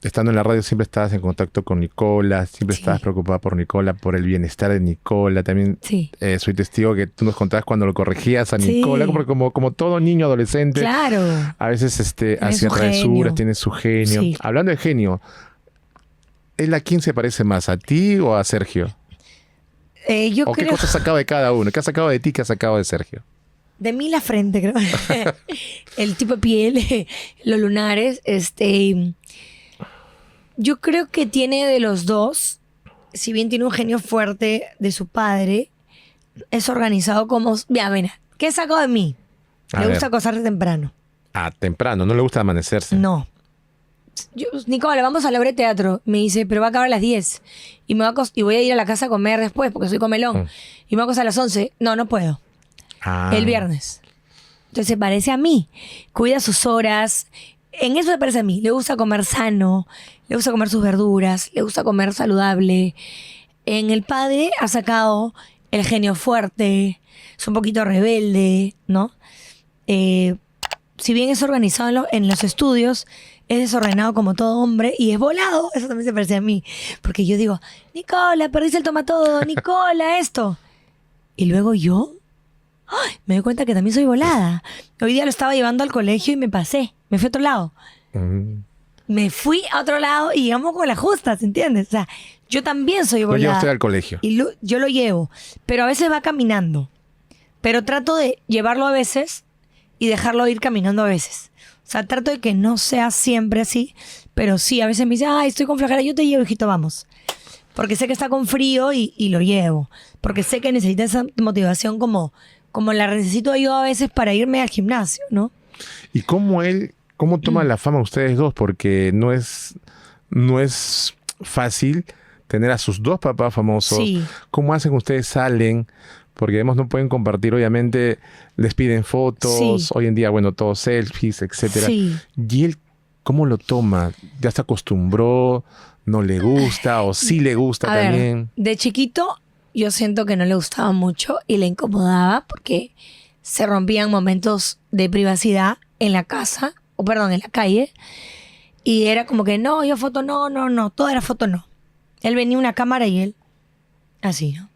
estando en la radio, siempre estabas en contacto con Nicola, siempre estabas preocupada por Nicola, por el bienestar de Nicola. También soy testigo que tú nos contabas cuando lo corregías a Nicola, porque como todo niño adolescente, claro, a veces hacía travesuras, tiene su genio. Sí. Hablando de genio, ¿él a quién se parece más, a ti o a Sergio? Yo ¿O creo... qué cosas has sacado de cada uno? ¿Qué has sacado de ti, qué has sacado de Sergio? De mí la frente, creo. El tipo de piel, los lunares. Yo creo que tiene de los dos, si bien tiene un genio fuerte de su padre, es organizado como... Mira, ¿qué sacó de mí? Le gusta acostarse temprano. Ah, temprano, no le gusta amanecerse. No. Nicola, vamos a la obra de teatro. Me dice, pero va a acabar a las 10. Y voy a ir a la casa a comer después, porque soy comelón. Y me voy a acostar a las 11. No puedo. El viernes. Entonces se parece a mí. Cuida sus horas. En eso se parece a mí. Le gusta comer sano. Le gusta comer sus verduras. Le gusta comer saludable. En el padre ha sacado el genio fuerte. Es un poquito rebelde, ¿no? Si bien es organizado en los estudios, es desordenado como todo hombre y es volado. Eso también se parece a mí. Porque yo digo, Nicola, perdiste el tomatodo. Nicola, esto. Y luego yo me doy cuenta que también soy volada. Hoy día lo estaba llevando al colegio y me pasé. Me fui a otro lado. Me fui a otro lado y llegamos con las justas, ¿entiendes? O sea, yo también soy volada. Lo lleva usted al colegio. Y yo lo llevo. Pero a veces va caminando. Pero trato de llevarlo a veces y dejarlo ir caminando a veces. O sea, trato de que no sea siempre así. Pero sí, a veces me dice, ay, estoy con flojera. Yo te llevo, hijito, vamos. Porque sé que está con frío y lo llevo. Porque sé que necesita esa motivación como la necesito yo a veces para irme al gimnasio, ¿no? ¿Y cómo toma la fama ustedes dos? Porque no es fácil tener a sus dos papás famosos. Sí. ¿Cómo hacen que ustedes salen? Porque además no pueden compartir, obviamente, les piden fotos, sí. Hoy en día, bueno, todos selfies, etcétera. Sí. ¿Y él cómo lo toma? ¿Ya se acostumbró? ¿No le gusta? ¿O sí le gusta también? De chiquito, yo siento que no le gustaba mucho y le incomodaba porque se rompían momentos de privacidad en la casa, en la calle. Y era como que no, yo foto no, todo era foto no. Él venía una cámara y él así, ¿no?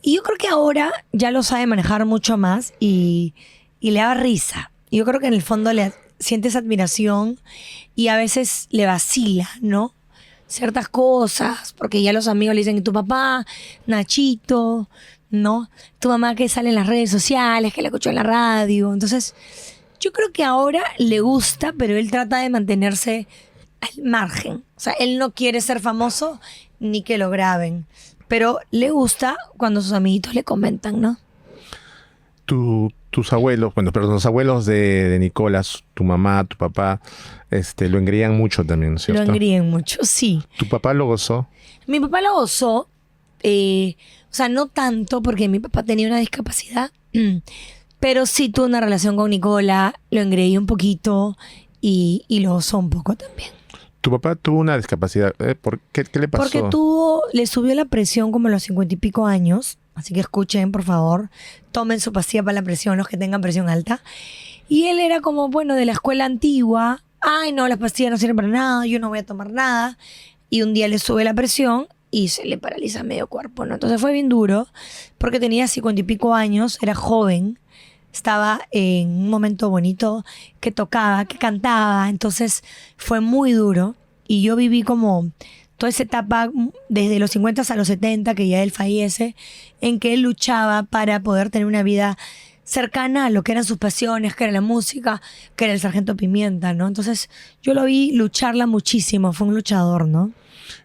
Y yo creo que ahora ya lo sabe manejar mucho más y le da risa. Y yo creo que en el fondo le siente esa admiración y a veces le vacila, ¿no? Ciertas cosas, porque ya los amigos le dicen, tu papá, Nachito, ¿no? Tu mamá que sale en las redes sociales, que la escuchó en la radio. Entonces, yo creo que ahora le gusta, pero él trata de mantenerse al margen. O sea, él no quiere ser famoso ni que lo graben. Pero le gusta cuando sus amiguitos le comentan, ¿no? Tus abuelos, los abuelos de Nicolás, tu mamá, tu papá, lo engreían mucho también, ¿cierto? Lo engreían mucho, sí. ¿Tu papá lo gozó? Mi papá lo gozó, o sea, no tanto porque mi papá tenía una discapacidad, pero sí tuvo una relación con Nicolás, lo engreí un poquito y lo gozó un poco también. ¿Tu papá tuvo una discapacidad? ¿Qué le pasó? Porque le subió la presión como a los 50 y pico años. Así que escuchen, por favor. Tomen su pastilla para la presión, los que tengan presión alta. Y él era como, de la escuela antigua. Ay, no, las pastillas no sirven para nada. Yo no voy a tomar nada. Y un día le sube la presión y se le paraliza medio cuerpo, ¿no? Entonces fue bien duro. Porque tenía 50 y pico años. Era joven. Estaba en un momento bonito, que tocaba, que cantaba. Entonces fue muy duro. Y yo viví como toda esa etapa desde los 50 a los 70, que ya él fallece, en que él luchaba para poder tener una vida cercana a lo que eran sus pasiones, que era la música, que era el Sargento Pimienta, ¿no? Entonces yo lo vi lucharla muchísimo. Fue un luchador, ¿no?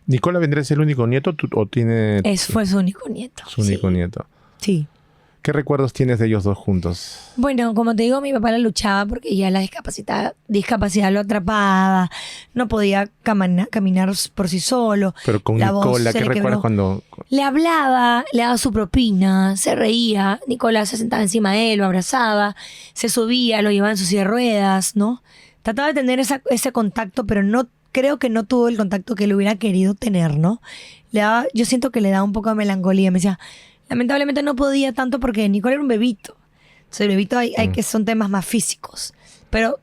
¿Nicola vendría a ser el único nieto o tiene...? Fue su único nieto. Su único nieto. Sí. ¿Qué recuerdos tienes de ellos dos juntos? Bueno, como te digo, mi papá la luchaba porque ya la discapacidad lo atrapaba, no podía caminar por sí solo. Pero con Nicola, ¿qué recuerdas cuando...? Le hablaba, le daba su propina, se reía, Nicola se sentaba encima de él, lo abrazaba, se subía, lo llevaba en su silla de ruedas, ¿no? Trataba de tener ese contacto, pero creo que no tuvo el contacto que él hubiera querido tener, ¿no? Yo siento que le daba un poco de melancolía, me decía... Lamentablemente no podía tanto porque Nicola era un bebito. Entonces el bebito hay que son temas más físicos. Pero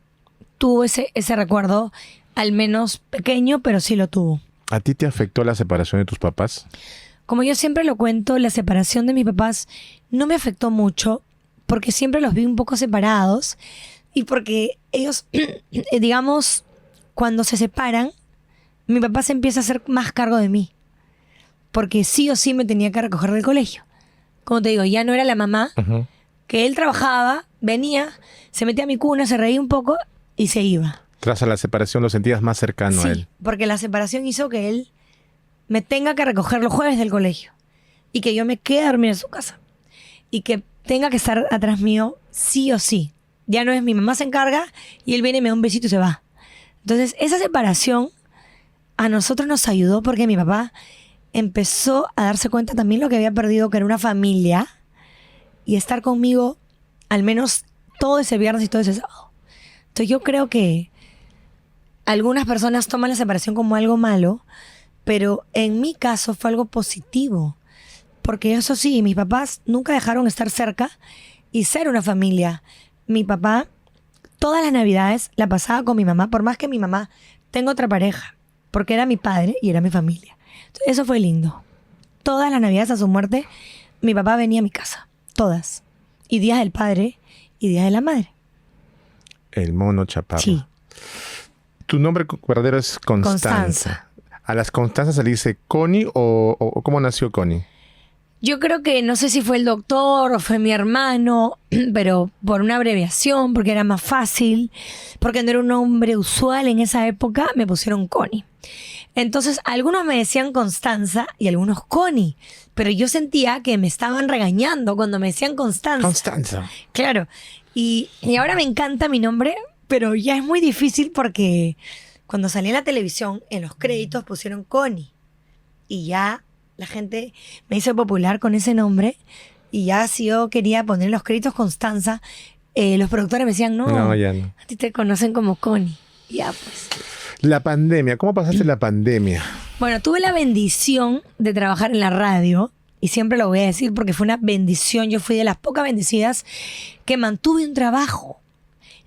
tuvo ese recuerdo, al menos pequeño, pero sí lo tuvo. ¿A ti te afectó la separación de tus papás? Como yo siempre lo cuento, la separación de mis papás no me afectó mucho porque siempre los vi un poco separados y porque ellos, digamos, cuando se separan, mi papá se empieza a hacer más cargo de mí. Porque sí o sí me tenía que recoger del colegio. Como te digo, ya no era la mamá, que él trabajaba, venía, se metía a mi cuna, se reía un poco y se iba. Tras a la separación lo sentías más cercano a él. Sí, porque la separación hizo que él me tenga que recoger los jueves del colegio y que yo me quede a dormir en su casa y que tenga que estar atrás mío sí o sí. Ya no es mi mamá se encarga y él viene, me da un besito y se va. Entonces, esa separación a nosotros nos ayudó porque mi papá empezó a darse cuenta también lo que había perdido, que era una familia, y estar conmigo al menos todo ese viernes y todo ese sábado. Entonces yo creo que algunas personas toman la separación como algo malo, pero en mi caso fue algo positivo. Porque eso sí, mis papás nunca dejaron estar cerca y ser una familia. Mi papá todas las navidades la pasaba con mi mamá, por más que mi mamá tenga otra pareja, porque era mi padre y era mi familia. Entonces, eso fue lindo. Todas las navidades a su muerte, mi papá venía a mi casa. Todas. Y días del padre y días de la madre. El mono Chaparro. Sí. Tu nombre verdadero es Constanza. ¿A las Constanzas se le dice Connie o cómo nació Connie? Yo creo que no sé si fue el doctor o fue mi hermano, pero por una abreviación, porque era más fácil, porque no era un nombre usual en esa época, me pusieron Connie. Entonces, algunos me decían Constanza y algunos Connie, pero yo sentía que me estaban regañando cuando me decían Constanza. Constanza. Claro. Y ahora me encanta mi nombre, pero ya es muy difícil porque cuando salí en la televisión, en los créditos pusieron Connie. Y ya la gente me hizo popular con ese nombre. Y ya si yo quería poner en los créditos Constanza, los productores me decían, no, ya no. A ti te conocen como Connie. Ya pues. La pandemia, ¿cómo pasaste la pandemia? Bueno, tuve la bendición de trabajar en la radio. Y siempre lo voy a decir porque fue una bendición. Yo fui de las pocas bendecidas que mantuve un trabajo.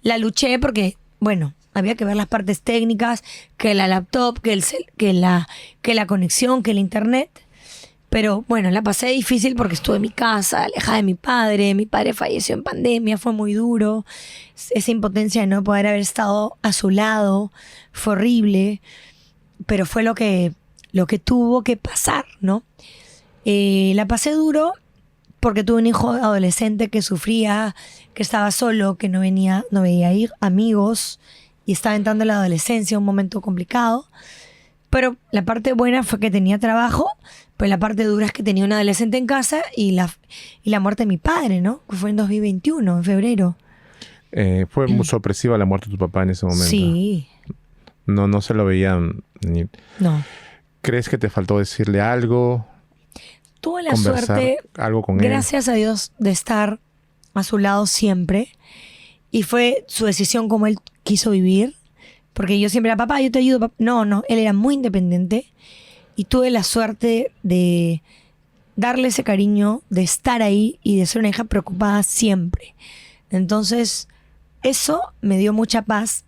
La luché porque, bueno, había que ver las partes técnicas, que la laptop, que la conexión, que el internet. Pero bueno, la pasé difícil porque estuve en mi casa, alejada de mi padre. Mi padre falleció en pandemia, fue muy duro. Esa impotencia de no poder haber estado a su lado fue horrible. Pero fue lo que tuvo que pasar, ¿no? La pasé duro porque tuve un hijo adolescente que sufría, que estaba solo, que no veía amigos y estaba entrando en la adolescencia, un momento complicado. Pero la parte buena fue que tenía trabajo, pero la parte dura es que tenía un adolescente en casa y la muerte de mi padre, ¿no? Que fue en 2021, en febrero. Fue muy sorpresiva la muerte de tu papá en ese momento. Sí. No se lo veían ni... No. ¿Crees que te faltó decirle algo? Tuve la suerte, algo con gracias a Dios, de estar a su lado siempre. Y fue su decisión como él quiso vivir. Porque yo siempre era, papá, yo te ayudo. Papá. No, él era muy independiente. Y tuve la suerte de darle ese cariño, de estar ahí y de ser una hija preocupada siempre. Entonces, eso me dio mucha paz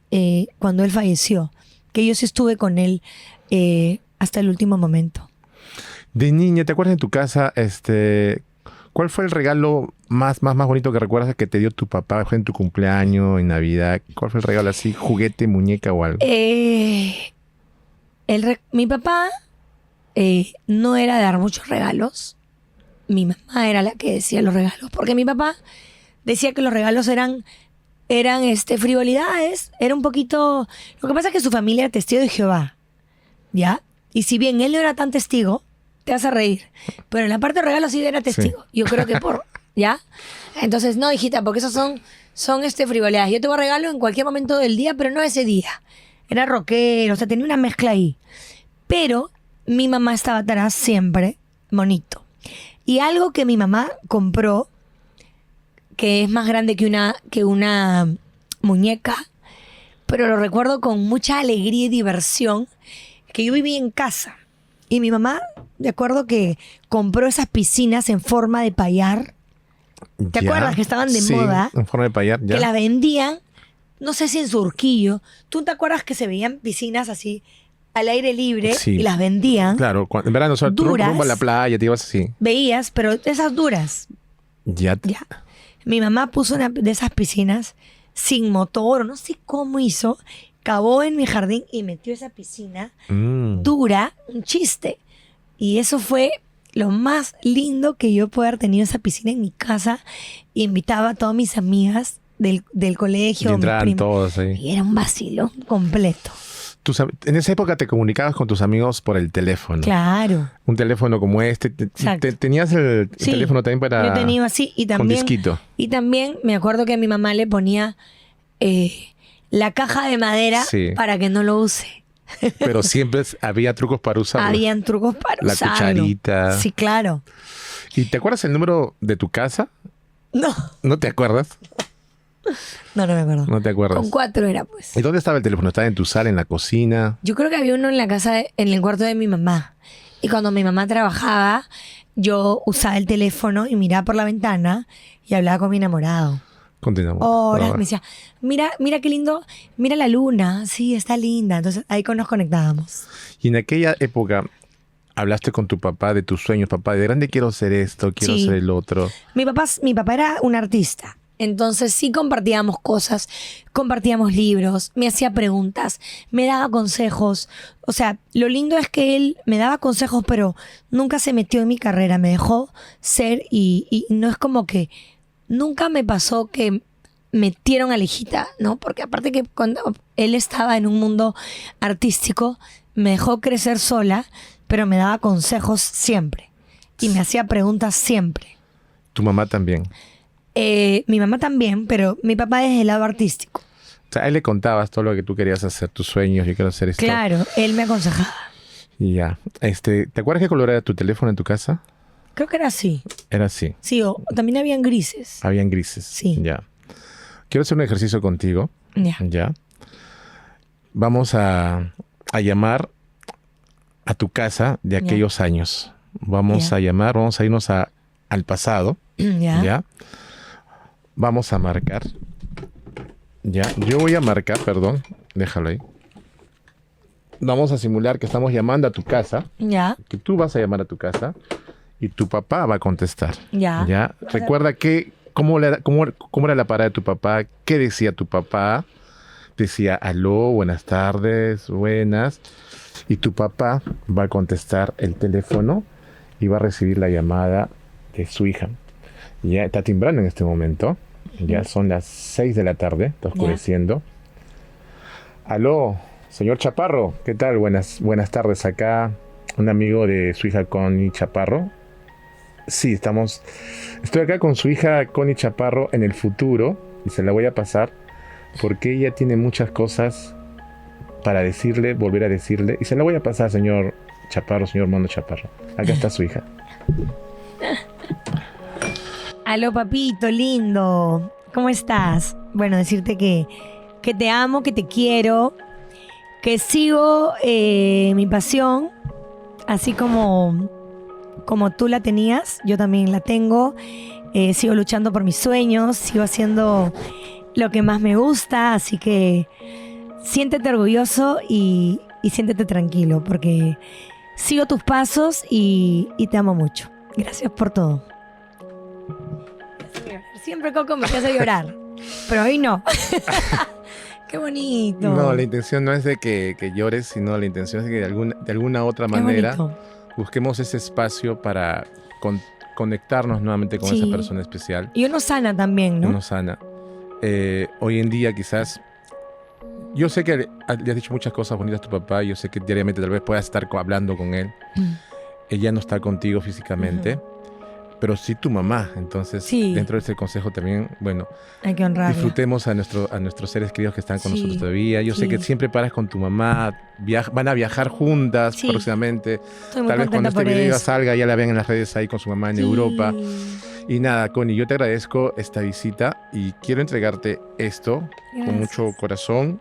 cuando él falleció. Que yo sí estuve con él hasta el último momento. De niña, ¿te acuerdas en tu casa, cuál fue el regalo más bonito que recuerdas que te dio tu papá? ¿Fue en tu cumpleaños, en Navidad? ¿Cuál fue el regalo así? ¿Juguete, muñeca o algo? Mi papá no era de dar muchos regalos. Mi mamá era la que decía los regalos. Porque mi papá decía que los regalos eran frivolidades. Era un poquito... Lo que pasa es que su familia era testigo de Jehová. ¿Ya? Y si bien él no era tan testigo... Te vas a reír. Pero en la parte de regalos sí era testigo. Sí. Yo creo que ¿ya? Entonces, no, hijita, porque esos son frivolidades. Yo te voy a regalo en cualquier momento del día, pero no ese día. Era rockero, o sea, tenía una mezcla ahí. Pero mi mamá estaba atrás siempre, bonito. Y algo que mi mamá compró, que es más grande que una muñeca, pero lo recuerdo con mucha alegría y diversión, que yo vivía en casa. Y mi mamá, de acuerdo que compró esas piscinas en forma de payar. ¿Te acuerdas que estaban de moda? En forma de payar, ya. Que las vendían, no sé si en Surquillo. ¿Tú te acuerdas que se veían piscinas así al aire libre y las vendían? Claro, en verano, duras, rumbo a la playa, te ibas así. Veías, pero esas duras. Ya. Mi mamá puso una de esas piscinas sin motor, no sé cómo hizo. Cavó en mi jardín y metió esa piscina dura, un chiste. Y eso fue lo más lindo que yo pude haber tenido esa piscina en mi casa. Y invitaba a todas mis amigas del colegio. Y entraban todos ahí. Y era un vacilón completo. En esa época te comunicabas con tus amigos por el teléfono. Claro. Un teléfono como este. ¿Tenías el teléfono también para...? Yo tenía así y también... Con disquito. Y también me acuerdo que mi mamá le ponía la caja de madera para que no lo use. Pero siempre había trucos para usarlo. Habían trucos para usarlo. La cucharita. Sí, claro. ¿Y te acuerdas el número de tu casa? No. ¿No te acuerdas? No me acuerdo. No te acuerdas. Con 4 era, pues. ¿Y dónde estaba el teléfono? ¿Estaba en tu sala, en la cocina? Yo creo que había uno en la casa, en el cuarto de mi mamá. Y cuando mi mamá trabajaba, yo usaba el teléfono y miraba por la ventana y hablaba con mi enamorado. Continuamos. Horas, me decía, mira qué lindo, mira la luna, sí, está linda. Entonces ahí nos conectábamos. Y en aquella época, ¿hablaste con tu papá de tus sueños? Papá, de grande quiero ser esto, quiero ser el otro. Mi papá era un artista. Entonces sí compartíamos cosas, compartíamos libros, me hacía preguntas, me daba consejos. O sea, lo lindo es que él me daba consejos, pero nunca se metió en mi carrera. Me dejó ser y no es como que... Nunca me pasó que metieron a la hijita, ¿no? Porque aparte que cuando él estaba en un mundo artístico, me dejó crecer sola, pero me daba consejos siempre. Y me hacía preguntas siempre. ¿Tu mamá también? Mi mamá también, pero mi papá desde el lado artístico. O sea, a él le contabas todo lo que tú querías hacer, tus sueños, yo quiero hacer esto. Claro, él me aconsejaba. Ya. ¿Te acuerdas qué color era tu teléfono en tu casa? Creo que era así. Era así. Sí, o también habían grises. Habían grises. Sí. Ya. Quiero hacer un ejercicio contigo. Ya. Ya. Vamos a llamar a tu casa de aquellos años. Vamos a irnos al pasado. Ya. Ya. Vamos a marcar. Ya. Yo voy a marcar, perdón. Déjalo ahí. Vamos a simular que estamos llamando a tu casa. Ya. Que tú vas a llamar a tu casa. Y tu papá va a contestar. Ya. ¿Ya? Recuerda cómo era la parada de tu papá. ¿Qué decía tu papá? Decía, aló, buenas tardes, buenas. Y tu papá va a contestar el teléfono y va a recibir la llamada de su hija. Ya está timbrando en este momento. Ya son las 6 de la tarde, está oscureciendo. Aló, señor Chaparro, ¿qué tal? Buenas tardes. Acá un amigo de su hija Connie Chaparro. Sí, estoy acá con su hija Connie Chaparro en el futuro y se la voy a pasar porque ella tiene muchas cosas para decirle, volver a decirle, y se la voy a pasar, señor Chaparro, señor Mono Chaparro. Acá está su hija. Aló, papito, lindo. ¿Cómo estás? Bueno, decirte que te amo, que te quiero, que sigo mi pasión, así como tú la tenías, yo también la tengo. Sigo luchando por mis sueños, sigo haciendo lo que más me gusta, así que siéntete orgulloso y siéntete tranquilo, porque sigo tus pasos y te amo mucho. Gracias por todo. Siempre Coco me hace llorar, pero hoy no. Qué bonito. No, la intención no es de que llores, sino la intención es de que de alguna otra manera busquemos ese espacio para conectarnos nuevamente con esa persona especial. Y uno sana también, ¿no? Uno sana. Hoy en día quizás... Yo sé que le has dicho muchas cosas bonitas a tu papá. Yo sé que diariamente tal vez puedas estar hablando con él. Ella no está contigo físicamente. Pero sí tu mamá. Entonces, dentro de ese consejo también, bueno, hay que honrarla. Disfrutemos a nuestros seres queridos que están con nosotros todavía. Yo sé que siempre paras con tu mamá, van a viajar juntas próximamente. Estoy muy Tal vez cuando este video eso. salga ya la vean en las redes ahí con su mamá en Europa. Y nada, Connie, yo te agradezco esta visita y quiero entregarte esto con mucho corazón.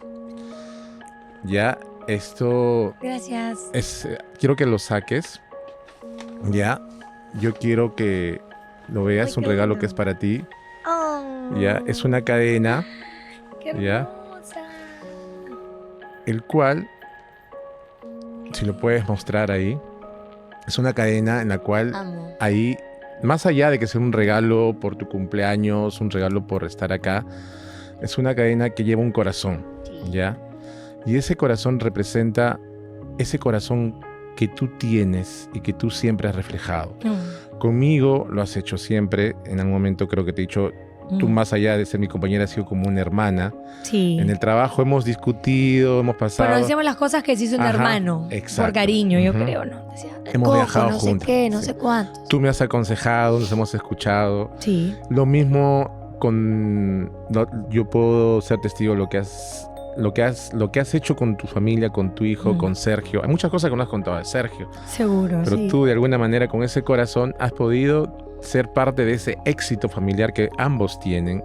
Ya, esto... Gracias. Quiero que lo saques. Ya. Yo quiero que lo veas, un regalo que es para ti. Ya, es una cadena. Qué hermosa. El cual, si lo puedes mostrar ahí, es una cadena en la cual ahí, más allá de que sea un regalo por tu cumpleaños, un regalo por estar acá, es una cadena que lleva un corazón, ¿ya? Y ese corazón representa ese corazón que tú tienes y que tú siempre has reflejado. Conmigo lo has hecho siempre. En algún momento creo que te he dicho, tú más allá de ser mi compañera, has sido como una hermana. Sí. En el trabajo hemos discutido, hemos pasado... Pero decíamos las cosas que se hizo un hermano. Exacto. Por cariño, yo creo, ¿no? Decía, hemos viajado no juntos. No sé qué, no sé cuántos. Tú me has aconsejado, nos hemos escuchado. Sí. Lo mismo yo puedo ser testigo de lo que has hecho con tu familia, con tu hijo, con Sergio. Hay muchas cosas que no has contado de Sergio. Seguro, pero sí. tú de alguna manera con ese corazón has podido ser parte de ese éxito familiar que ambos tienen,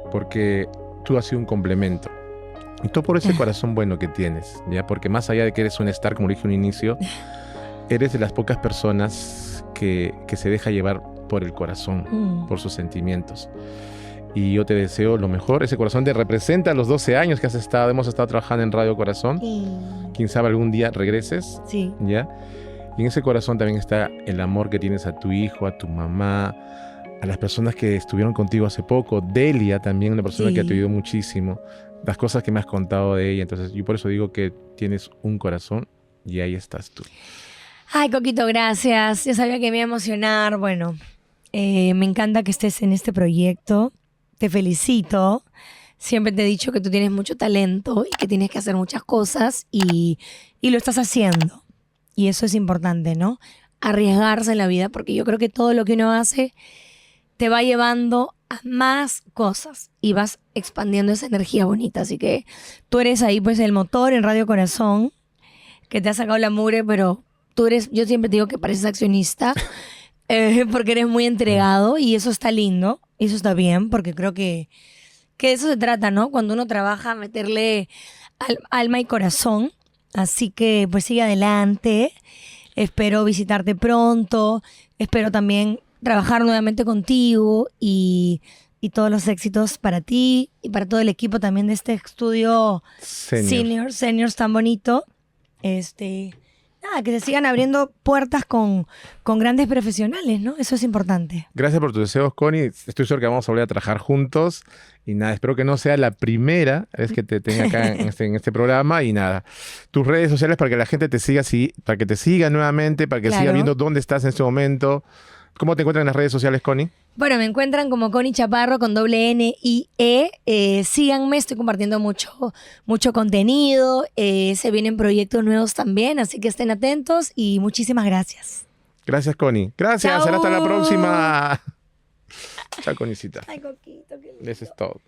porque tú has sido un complemento. Y todo por ese corazón bueno que tienes, ¿ya? Porque más allá de que eres un star, como dije en un inicio, eres de las pocas personas que se deja llevar por el corazón, por sus sentimientos. Y yo te deseo lo mejor. Ese corazón te representa a los 12 años que hemos estado trabajando en Radio Corazón. Sí. Quién sabe algún día regreses. Sí. ¿Ya? Y en ese corazón también está el amor que tienes a tu hijo, a tu mamá, a las personas que estuvieron contigo hace poco. Delia también, una persona que te ayudó muchísimo. Las cosas que me has contado de ella. Entonces yo por eso digo que tienes un corazón y ahí estás tú. Ay, Coquito, gracias. Yo sabía que me iba a emocionar. Bueno, me encanta que estés en este proyecto. Te felicito. Siempre te he dicho que tú tienes mucho talento y que tienes que hacer muchas cosas y lo estás haciendo. Y eso es importante, ¿no? Arriesgarse en la vida, porque yo creo que todo lo que uno hace te va llevando a más cosas y vas expandiendo esa energía bonita. Así que tú eres ahí pues el motor en Radio Corazón, que te ha sacado la mugre, pero yo siempre te digo que pareces accionista, porque eres muy entregado y eso está lindo, eso está bien, porque creo que de eso se trata, ¿no? Cuando uno trabaja, meterle alma y corazón. Así que pues sigue adelante. Espero visitarte pronto. Espero también trabajar nuevamente contigo y todos los éxitos para ti y para todo el equipo también de este estudio Seniors tan bonito. Nada, que se sigan abriendo puertas con grandes profesionales, ¿no? Eso es importante. Gracias por tus deseos, Connie. Estoy seguro que vamos a volver a trabajar juntos. Y nada, espero que no sea la primera vez que te tenga acá en este programa. Y nada, tus redes sociales para que la gente te siga, para que te siga nuevamente, para que siga viendo dónde estás en este momento. ¿Cómo te encuentran en las redes sociales, Connie? Bueno, me encuentran como Connie Chaparro con N-I-E. Síganme, estoy compartiendo mucho contenido. Se vienen proyectos nuevos también, así que estén atentos y muchísimas gracias. Gracias, Connie. Gracias, será hasta la próxima. Chao, Connicita. Ay, Coquito, qué lindo. Eso es todo.